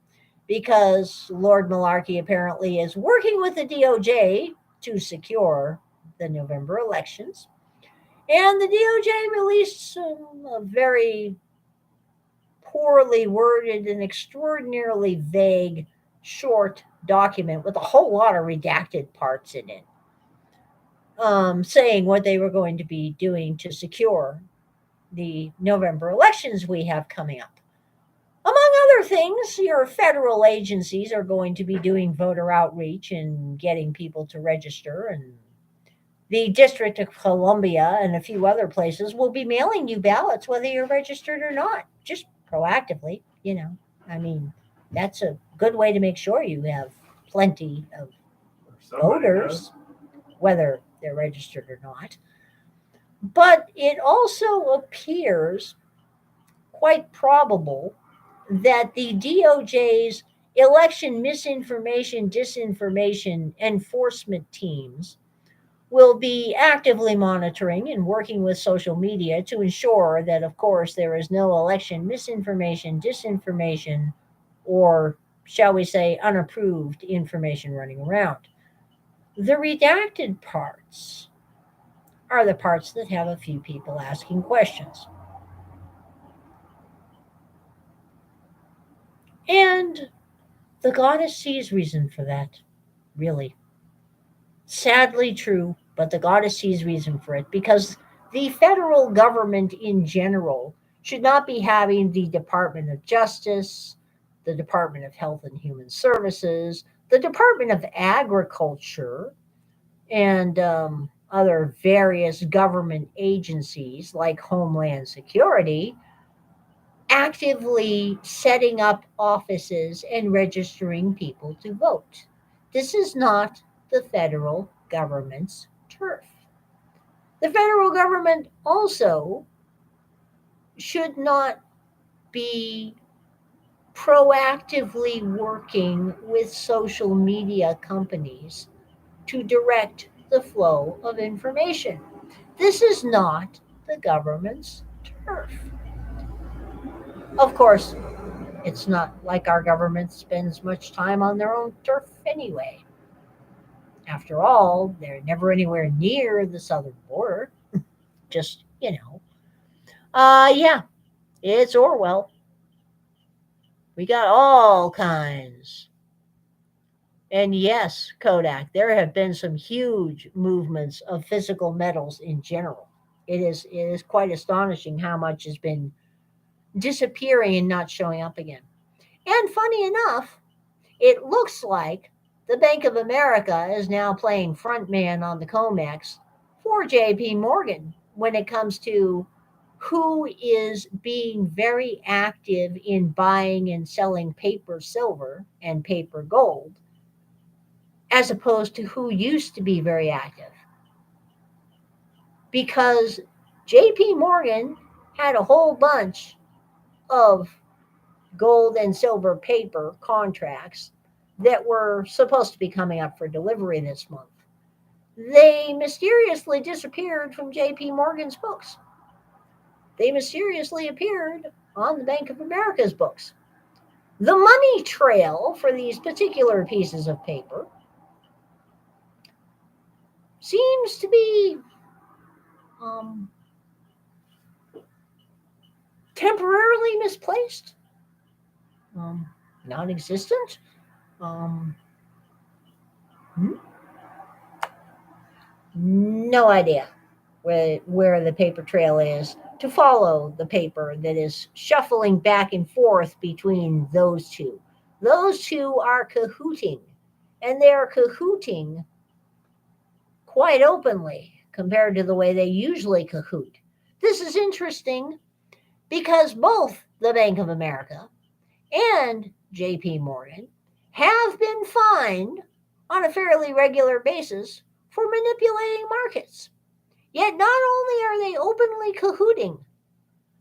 because Lord Malarkey apparently is working with the DOJ to secure the November elections. And the DOJ released a very poorly worded and extraordinarily vague short document with a whole lot of redacted parts in it, saying what they were going to be doing to secure the November elections we have coming up. Among other things, your federal agencies are going to be doing voter outreach and getting people to register, and the District of Columbia and a few other places will be mailing you ballots whether you're registered or not, just proactively, you know. I mean, that's a good way to make sure you have plenty of voters, whether they're registered or not. But it also appears quite probable that the DOJ's election misinformation, disinformation enforcement teams will be actively monitoring and working with social media to ensure that, of course, there is no election misinformation, disinformation, or, shall we say, unapproved information running around. The redacted parts are the parts that have a few people asking questions. And the goddess sees reason for that, really. Sadly true, but the goddess sees reason for it because the federal government in general should not be having the Department of Justice, the Department of Health and Human Services, the Department of Agriculture, and other various government agencies like Homeland Security actively setting up offices and registering people to vote. This is not the federal government's turf. The federal government also should not be proactively working with social media companies to direct the flow of information. This is not the government's turf. Of course, it's not like our government spends much time on their own turf anyway. After all, they're never anywhere near the southern border. Just, yeah, it's Orwell. We got all kinds. And yes, Kodak, there have been some huge movements of physical metals in general. It is quite astonishing how much has been disappearing and not showing up again. And funny enough, it looks like the Bank of America is now playing frontman on the COMEX for JP Morgan when it comes to who is being very active in buying and selling paper silver and paper gold, as opposed to who used to be very active. Because JP Morgan had a whole bunch of gold and silver paper contracts that were supposed to be coming up for delivery this month. They mysteriously disappeared from JP Morgan's books. They mysteriously appeared on the Bank of America's books. The money trail for these particular pieces of paper seems to be um, temporarily misplaced, um, non existent. Um, no idea where the paper trail is to follow the paper that is shuffling back and forth between those two. Those two are cahooting, and they are cahooting quite openly compared to the way they usually cahoot. This is interesting because both the Bank of America and JP Morgan have been fined on a fairly regular basis for manipulating markets. Yet not only are they openly cahooting,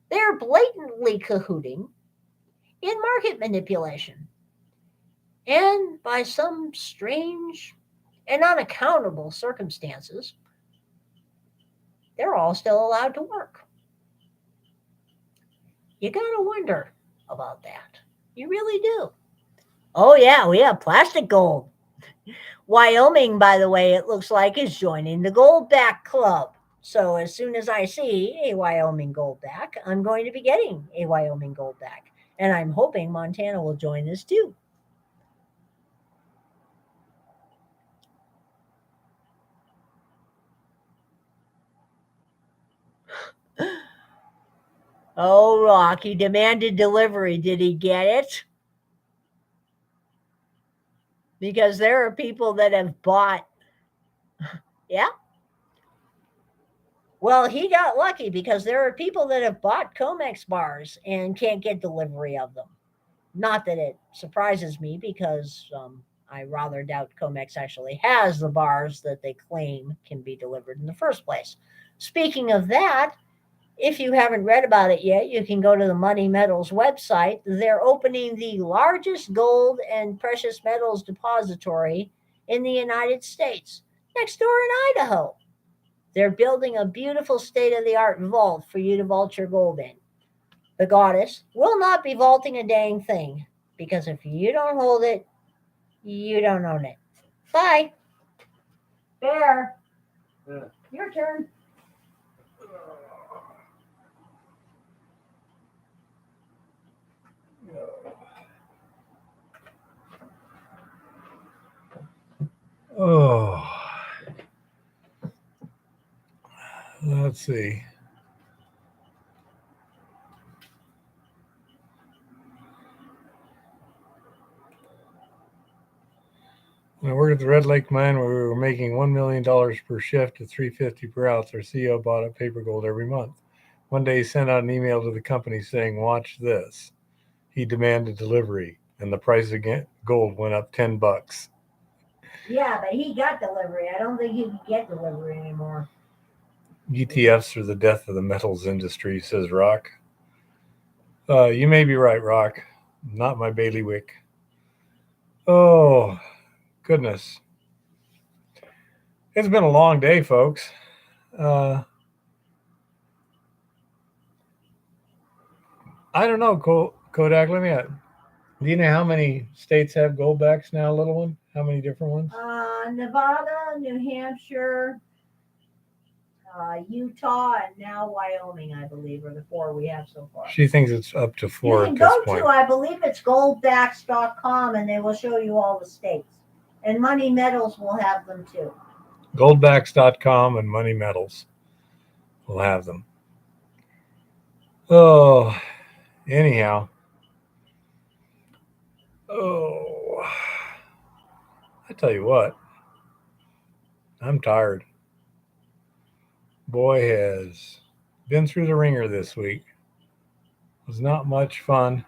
they're blatantly cahooting in market manipulation. And by some strange and unaccountable circumstances, they're all still allowed to work. You gotta wonder about that. You really do. Oh, yeah, we have plastic gold. Wyoming, by the way, it looks like is joining the Goldback Club. So as soon as I see a Wyoming Goldback, I'm going to be getting a Wyoming Goldback. And I'm hoping Montana will join this too. Oh, Rock, he demanded delivery. Did he get it? Because there are people that have bought. Yeah. Well, he got lucky because there are people that have bought Comex bars and can't get delivery of them. Not that it surprises me because I rather doubt Comex actually has the bars that they claim can be delivered in the first place. Speaking of that, if you haven't read about it yet, you can go to the Money Metals website. They're opening the largest gold and precious metals depository in the United States, next door in Idaho. They're building a beautiful state of the art vault for you to vault your gold in. The goddess will not be vaulting a dang thing because if you don't hold it, you don't own it. Bye. Bear. Yeah. Your turn. Oh, let's see. When I worked at the Red Lake mine where we were making $1 million per shift at $350 per ounce, our CEO bought up paper gold every month. One day he sent out an email to the company saying, "Watch this." He demanded delivery, and the price of gold went up $10. Yeah, but he got delivery. I don't think he can get delivery anymore. ETFs are the death of the metals industry, says Rock. You may be right, Rock. Not my bailiwick. Oh, goodness. It's been a long day, folks. I don't know, Kodak. Let me ask. Do you know how many states have goldbacks now, little one? How many different ones? Nevada, New Hampshire, Utah, and now Wyoming, I believe, are the 4 we have so far. She thinks it's up to 4 You at can this go point. to, I believe it's goldbacks.com, and they will show you all the states. And Money Metals will have them too. Goldbacks.com and Money Metals will have them. Oh, anyhow. Oh, I tell you what, I'm tired. Boy has been through the ringer this week. It was not much fun,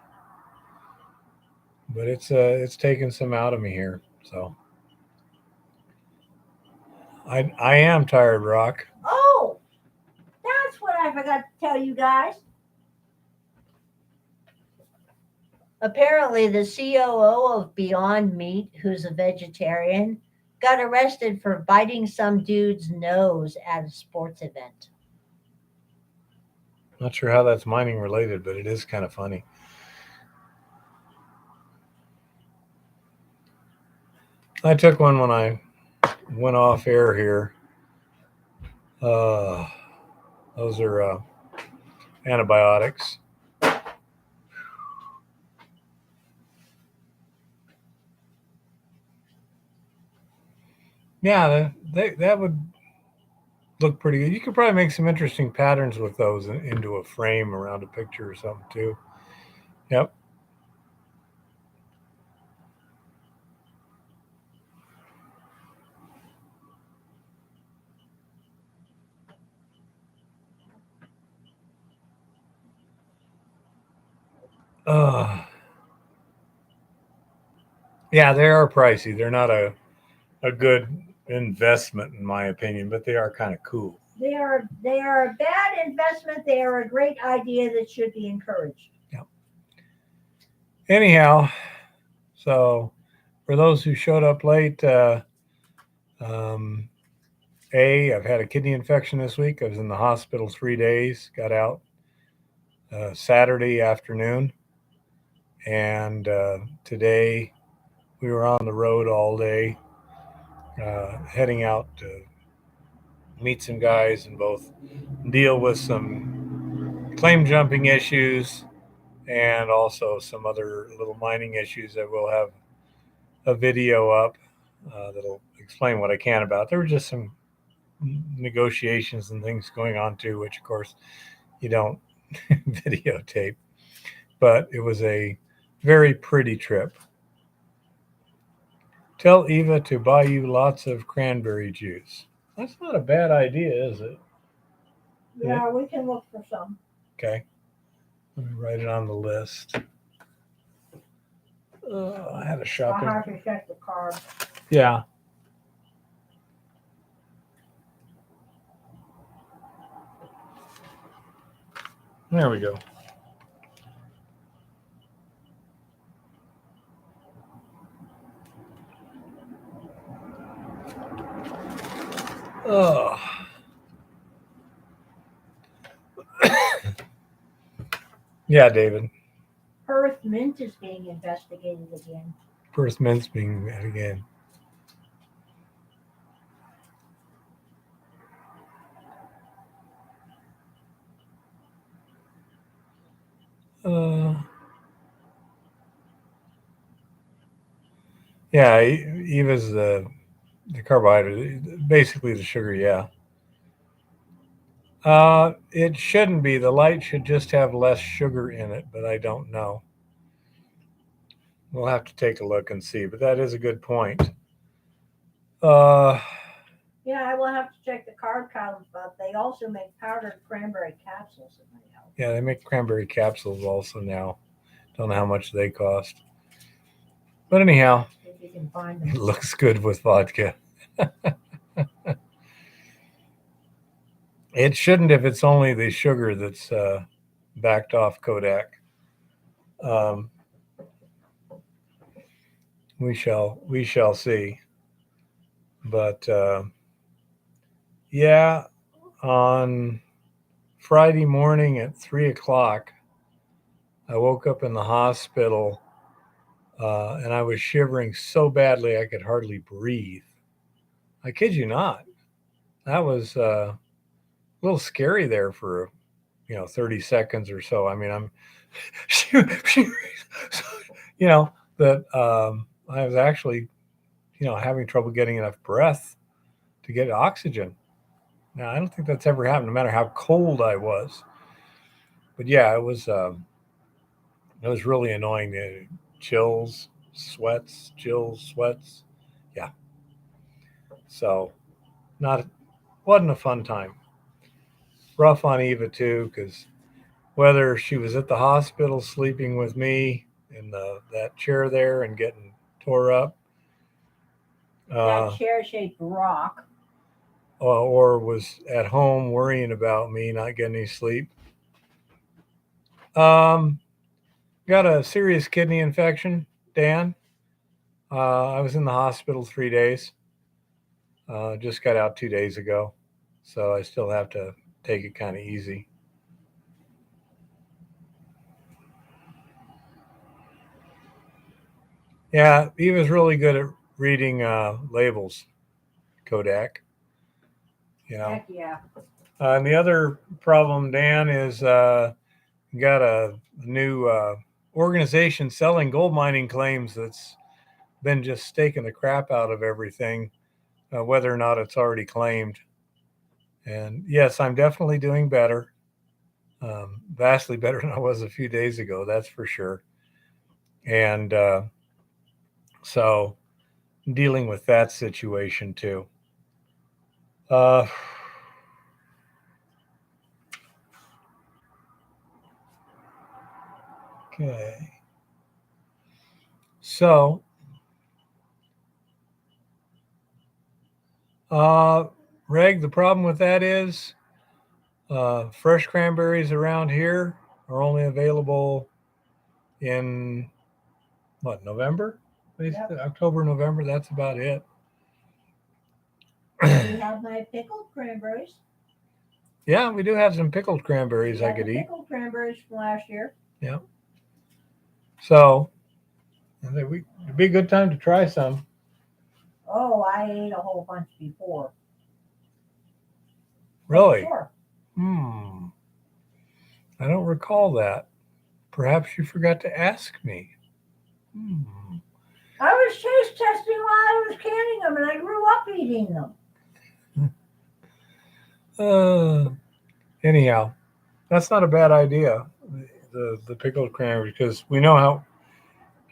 but it's taken some out of me here. So I am tired, Rock. Oh, that's what I forgot to tell you guys. Apparently, the COO of Beyond Meat, who's a vegetarian, got arrested for biting some dude's nose at a sports event. Not sure how that's mining related, but it is kind of funny. I took one when I went off air here. Those are antibiotics. Yeah, that would look pretty good. You could probably make some interesting patterns with those into a frame around a picture or something too. Yep. Yeah, they are pricey. They're not a good investment in my opinion, but they are kind of cool. They are a bad investment. They are a great idea that should be encouraged. Yep. Anyhow, so for those who showed up late, I've had a kidney infection this week. I was in the hospital 3 days, got out Saturday afternoon, and today we were on the road all day, heading out to meet some guys and both deal with some claim jumping issues and also some other little mining issues that we'll have a video up that'll explain what I can about. There were just some negotiations and things going on too, which of course you don't videotape, but it was a very pretty trip. Tell Eva to buy you lots of cranberry juice. That's not a bad idea, is it? Yeah, we can look for some. Okay. Let me write it on the list. I had a shopping. I'll have to check the card. Yeah. There we go. Oh. Yeah, David. Perth Mint is being investigated again. Perth Mint's being met again. Yeah, Eva's the carbohydrate, basically the sugar, yeah. It shouldn't be. The light should just have less sugar in it, but I don't know. We'll have to take a look and see, but that is a good point. Yeah, I will have to check the carb counts, but they also make powdered cranberry capsules that might help. Yeah, they make cranberry capsules also now. Don't know how much they cost. But anyhow, If you can find it them. looks good with vodka. It shouldn't if it's only the sugar that's backed off Kodak. Um, we shall see. But yeah, on Friday morning at 3 o'clock, I woke up in the hospital and I was shivering so badly I could hardly breathe. I kid you not. That was a little scary there for 30 seconds or so. I mean, I'm that I was actually having trouble getting enough breath to get oxygen. Now I don't think that's ever happened, no matter how cold I was. But yeah, it was really annoying. Chills, sweats, chills, sweats. Yeah. So not wasn't a fun time. Rough on Eva too, because whether she was at the hospital sleeping with me in that chair there and getting tore up, That chair-shaped rock. or was at home worrying about me not getting any sleep. Got a serious kidney infection, Dan. I was in the hospital 3 days. Just got out 2 days ago, so I still have to take it kind of easy. Yeah, Eva's really good at reading labels, Kodak. Heck yeah. And the other problem, Dan, is got a new organization selling gold mining claims that's been just staking the crap out of everything, whether or not it's already claimed. And yes, I'm definitely doing better, vastly better than I was a few days ago, that's for sure. And so dealing with that situation too. Uh, okay. So, Reg, the problem with that is fresh cranberries around here are only available in November? Yep. October, November, that's about it. We have my pickled cranberries. Yeah, we do have some pickled cranberries I could eat. Pickled cranberries from last year. Yeah. So, it'd be a good time to try some. Oh, I ate a whole bunch before. Really? Oh, sure. I don't recall that. Perhaps you forgot to ask me. I was taste testing while I was canning them, and I grew up eating them. Anyhow, that's not a bad idea. The pickled cranberries, because we know how.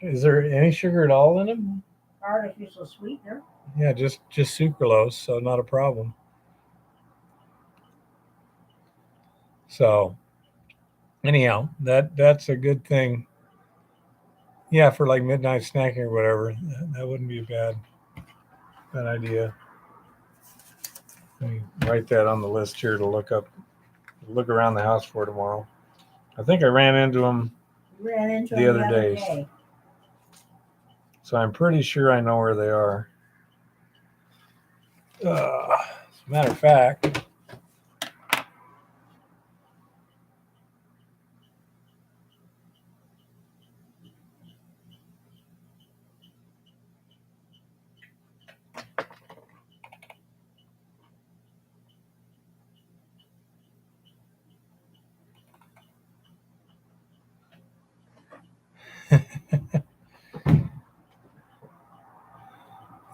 Is there any sugar at all in them? Artificial sweetener. Yeah, just sucralose, so not a problem. So, anyhow, that's a good thing. Yeah, for like midnight snacking or whatever, that wouldn't be a bad idea. Let me write that on the list here to look look around the house for tomorrow. I think I ran into them the other days. So I'm pretty sure I know where they are. As a matter of fact,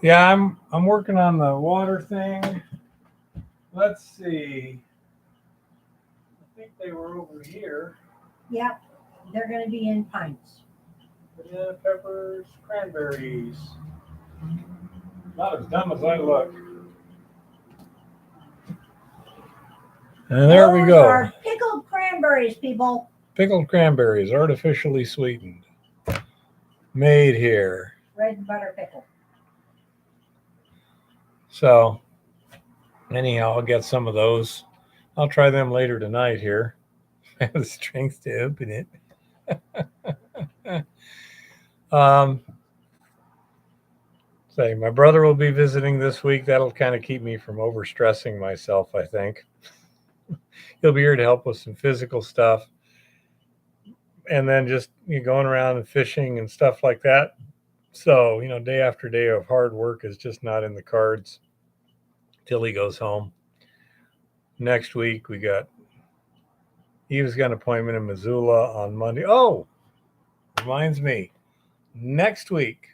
yeah, I'm working on the water thing. Let's see. I think they were over here. Yep, they're going to be in pints. Banana peppers, cranberries. Not as dumb as I look. And there we go. Those are pickled cranberries, people. Pickled cranberries, artificially sweetened. Made here. Red butter pickle. So, anyhow, I'll get some of those. I'll try them later tonight here. I have the strength to open it. um, Say, my brother will be visiting this week. That'll kind of keep me from overstressing myself, I think. He'll be here to help with some physical stuff. And then just going around and fishing and stuff like that. So, day after day of hard work is just not in the cards till he goes home. Next week, we got Eva's got an appointment in Missoula on Monday. Oh, reminds me, next week,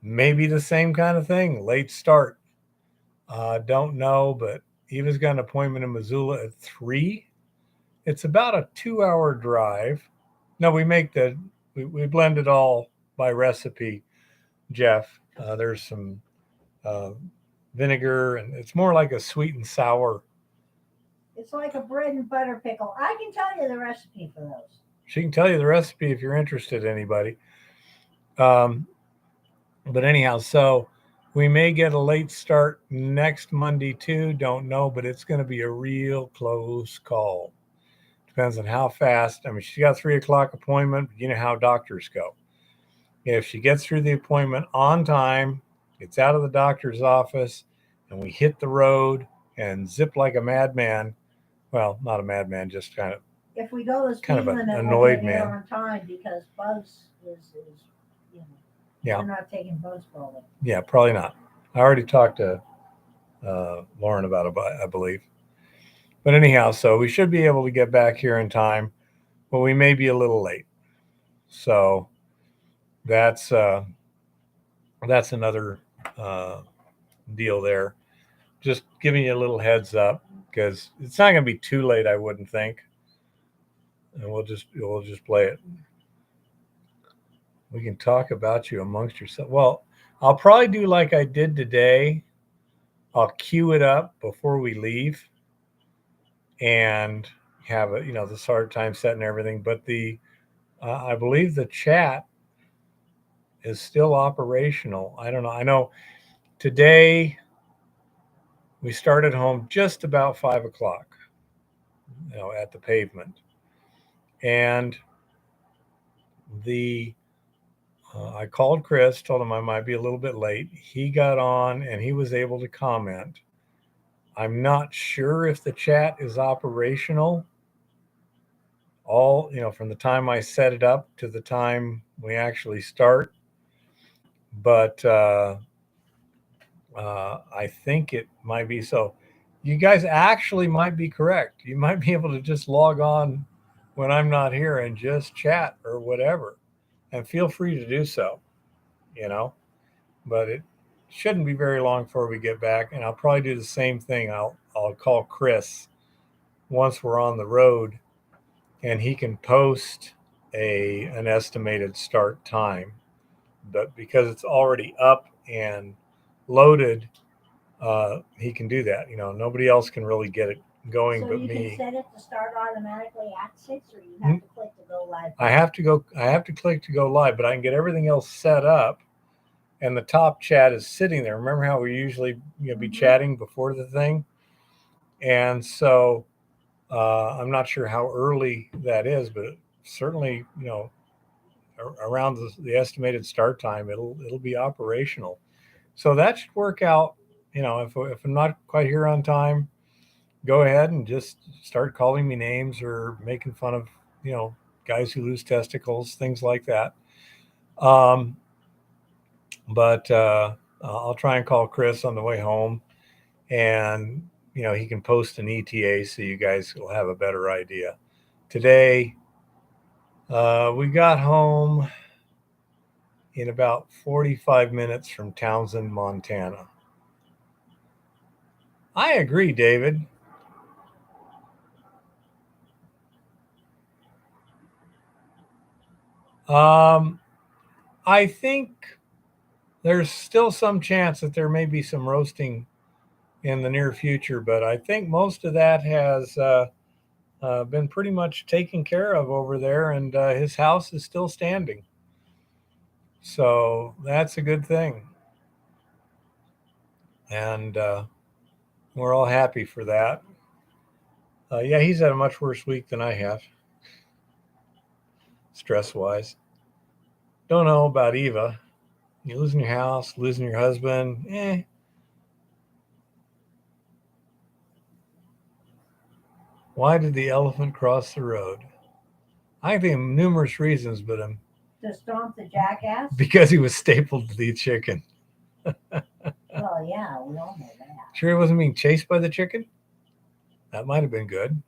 maybe the same kind of thing, late start. Don't know, but Eva's got an appointment in Missoula at 3. It's about a 2-hour drive. No, we blend it all by recipe, Jeff. There's some vinegar, and it's more like a sweet and sour. It's like a bread and butter pickle. I can tell you the recipe for those. She can tell you the recipe if you're interested, anybody. But anyhow, so we may get a late start next Monday too. Don't know, but it's going to be a real close call. Depends on how fast. I mean, she's got a 3:00 appointment. You know how doctors go. If she gets through the appointment on time, gets out of the doctor's office, and we hit the road and zip like a madman. Well, not a madman, just kind of. If we go the speed Kind of an limit, annoyed we'll get man. there on time because Buzz is Yeah. we're not taking Buzz forward. Yeah, probably not. I already talked to Lauren about it, I believe. But anyhow, so we should be able to get back here in time, but we may be a little late. So that's another deal there. Just giving you a little heads up because it's not going to be too late, I wouldn't think. And we'll just play it. We can talk about you amongst yourself. Well, I'll probably do like I did today. I'll cue it up before we leave and have the start time set and everything. But I believe the chat is still operational. I don't know. I know today we started home just about 5:00, at the pavement. And I called Chris, told him I might be a little bit late. He got on and he was able to comment. I'm not sure if the chat is operational all, from the time I set it up to the time we actually start. But I think it might be. So you guys actually might be correct. You might be able to just log on when I'm not here and just chat or whatever. And feel free to do so, but it shouldn't be very long before we get back. And I'll probably do the same thing. I'll call Chris once we're on the road and he can post an estimated start time. But because it's already up and loaded, he can do that. Nobody else can really get it going So but you me. can set it to start automatically at 6, or you have to click to go live. I have to click to go live, but I can get everything else set up. And the top chat is sitting there. Remember how we usually be chatting before the thing? And so I'm not sure how early that is, but certainly, around the estimated start time, it'll be operational. So that should work out. If I'm not quite here on time, go ahead and just start calling me names or making fun of, guys who lose testicles, things like that. But I'll try and call Chris on the way home, and he can post an ETA so you guys will have a better idea. Today, we got home in about 45 minutes from Townsend, Montana. I agree, David. I think there's still some chance that there may be some roasting in the near future, but I think most of that has been pretty much taken care of over there, and his house is still standing. So that's a good thing. And we're all happy for that. Yeah, he's had a much worse week than I have, stress-wise. Don't know about Eva. You losing your house, losing your husband, Why did the elephant cross the road? I think numerous reasons, but To stomp the jackass? because he was stapled to the chicken. Well, yeah, we all know that. Sure, he wasn't being chased by the chicken? That might have been good.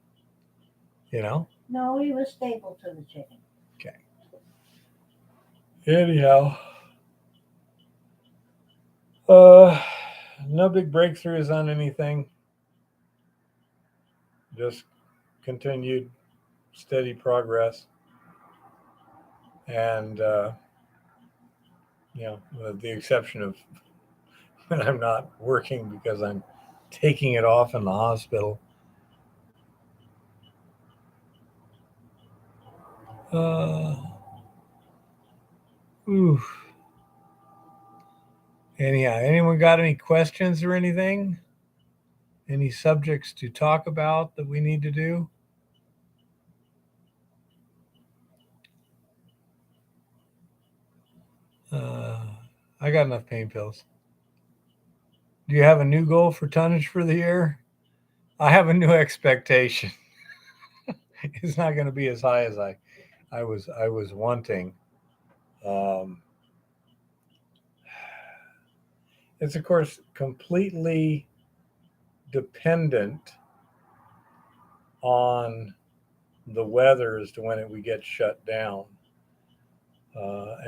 You know? No, he was stapled to the chicken. Okay. Anyhow. No big breakthroughs on anything. Just continued steady progress. And, with the exception of when I'm not working because I'm taking it off in the hospital. Ooh. Anyhow, anyone got any questions or anything? Any subjects to talk about that we need to do? I got enough pain pills. Do you have a new goal for tonnage for the year? I have a new expectation. It's not going to be as high as I was wanting. It's of course completely dependent on the weather as to when we get shut down.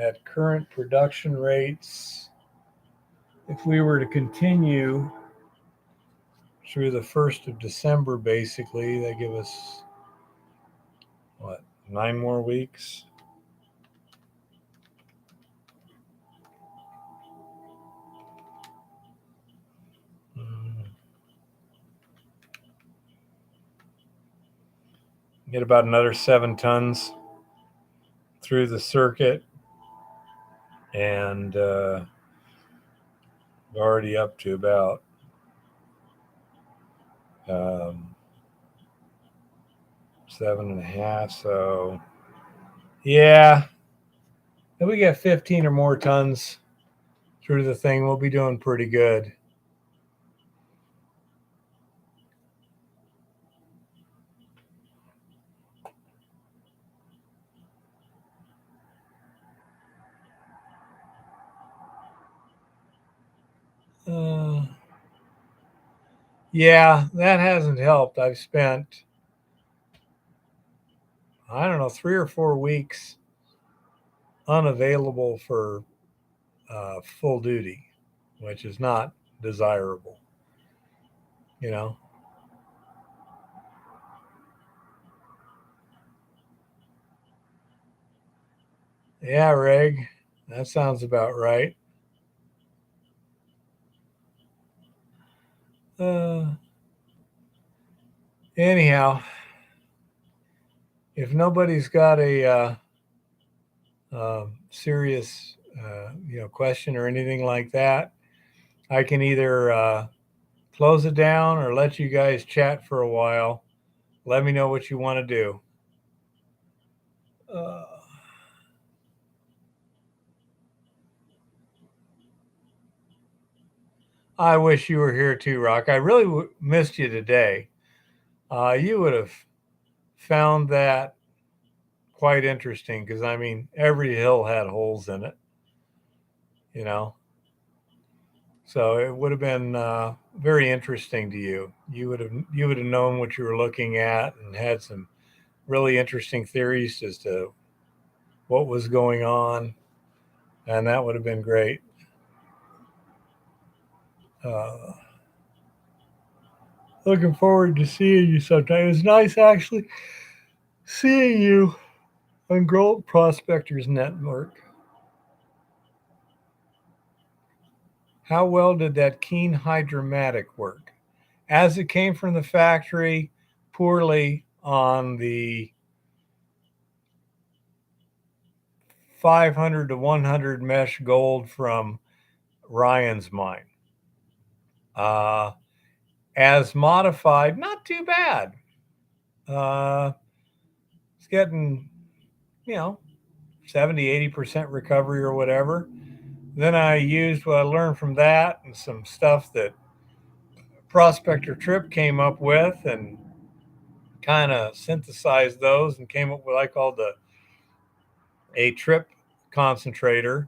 At current production rates, if we were to continue through the 1st of December, basically, they give us, 9 more weeks? Get about another 7 tons through the circuit, and already up to about 7.5. So, yeah, if we get 15 or more tons through the thing, we'll be doing pretty good. Yeah, that hasn't helped. I've spent, I don't know, 3 or 4 weeks unavailable for full duty, which is not desirable. You know. Yeah, Reg, that sounds about right. Anyhow, if nobody's got a serious question or anything like that, I can either close it down or let you guys chat for a while. Let me know what you want to do. I wish you were here too, Rock. I really missed you today. You would have found that quite interesting because, I mean, every hill had holes in it, you know. So it would have been very interesting to you. You would have known what you were looking at and had some really interesting theories as to what was going on, and that would have been great. Looking forward to seeing you sometime. It's nice actually seeing you on Gold Prospectors Network. How well did that Keen Hydromatic work? As it came from the factory, poorly on the 500 to 100 mesh gold from Ryan's mine. As modified, not too bad. It's getting, 70, 80% recovery or whatever. Then I used what I learned from that and some stuff that Prospector Trip came up with and kind of synthesized those and came up with what I called a trip concentrator.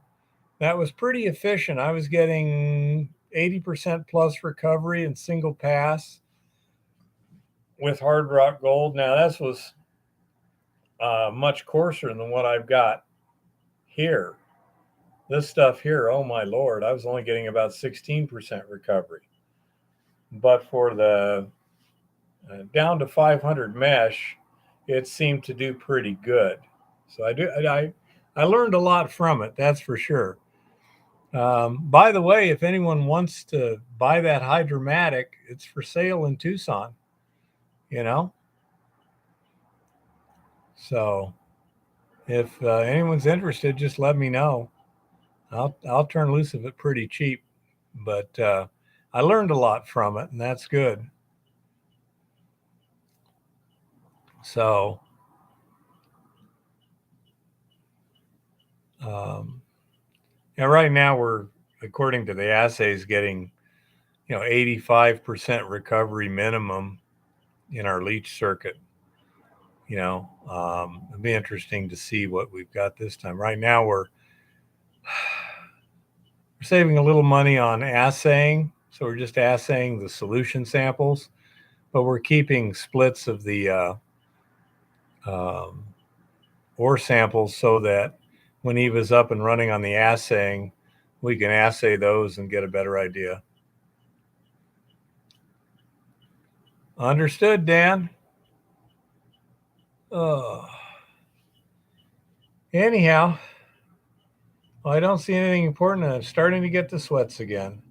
That was pretty efficient. I was getting 80% plus recovery in single pass with Hard Rock Gold. Now, this was much coarser than what I've got here. This stuff here, oh my Lord, I was only getting about 16% recovery. But for the down to 500 mesh, it seemed to do pretty good. So I learned a lot from it, that's for sure. By the way, if anyone wants to buy that Hydromatic, it's for sale in Tucson, you know? So if anyone's interested, just let me know. I'll turn loose of it pretty cheap, but I learned a lot from it, and that's good. So, and right now we're, according to the assays, getting 85% recovery minimum in our leach circuit. It'd be interesting to see what we've got this time. Right now we're saving a little money on assaying, so we're just assaying the solution samples, but we're keeping splits of the ore samples so that when Eva's up and running on the assaying, we can assay those and get a better idea. Understood, Dan. Anyhow, well, I don't see anything important. I'm starting to get the sweats again.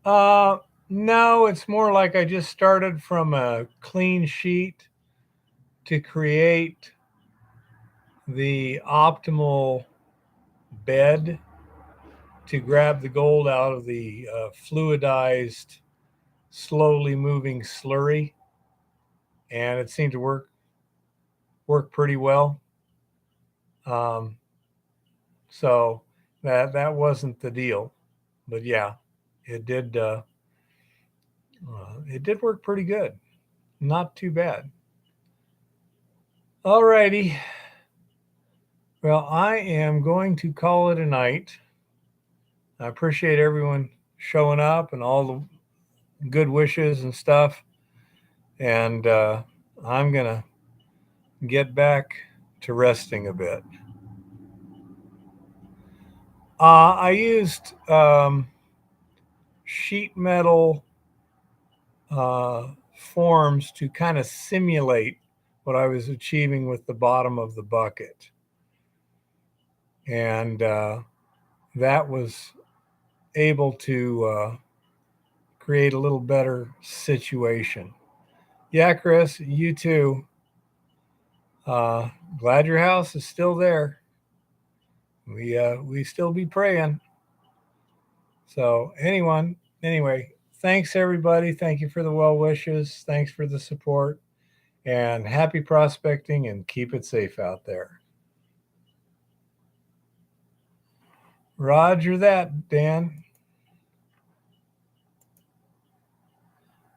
No, it's more like I just started from a clean sheet to create the optimal bed to grab the gold out of the fluidized, slowly moving slurry, and it seemed to work pretty well. So that wasn't the deal, but yeah, it did work pretty good. Not too bad. All righty. Well, I am going to call it a night. I appreciate everyone showing up and all the good wishes and stuff. And I'm going to get back to resting a bit. I used sheet metal forms to kind of simulate what I was achieving with the bottom of the bucket. And that was able to create a little better situation. Yeah, Chris, you too. Glad your house is still there. We still be praying. So anyway, thanks everybody. Thank you for the well wishes. Thanks for the support, and happy prospecting, and keep it safe out there. Roger that, Dan.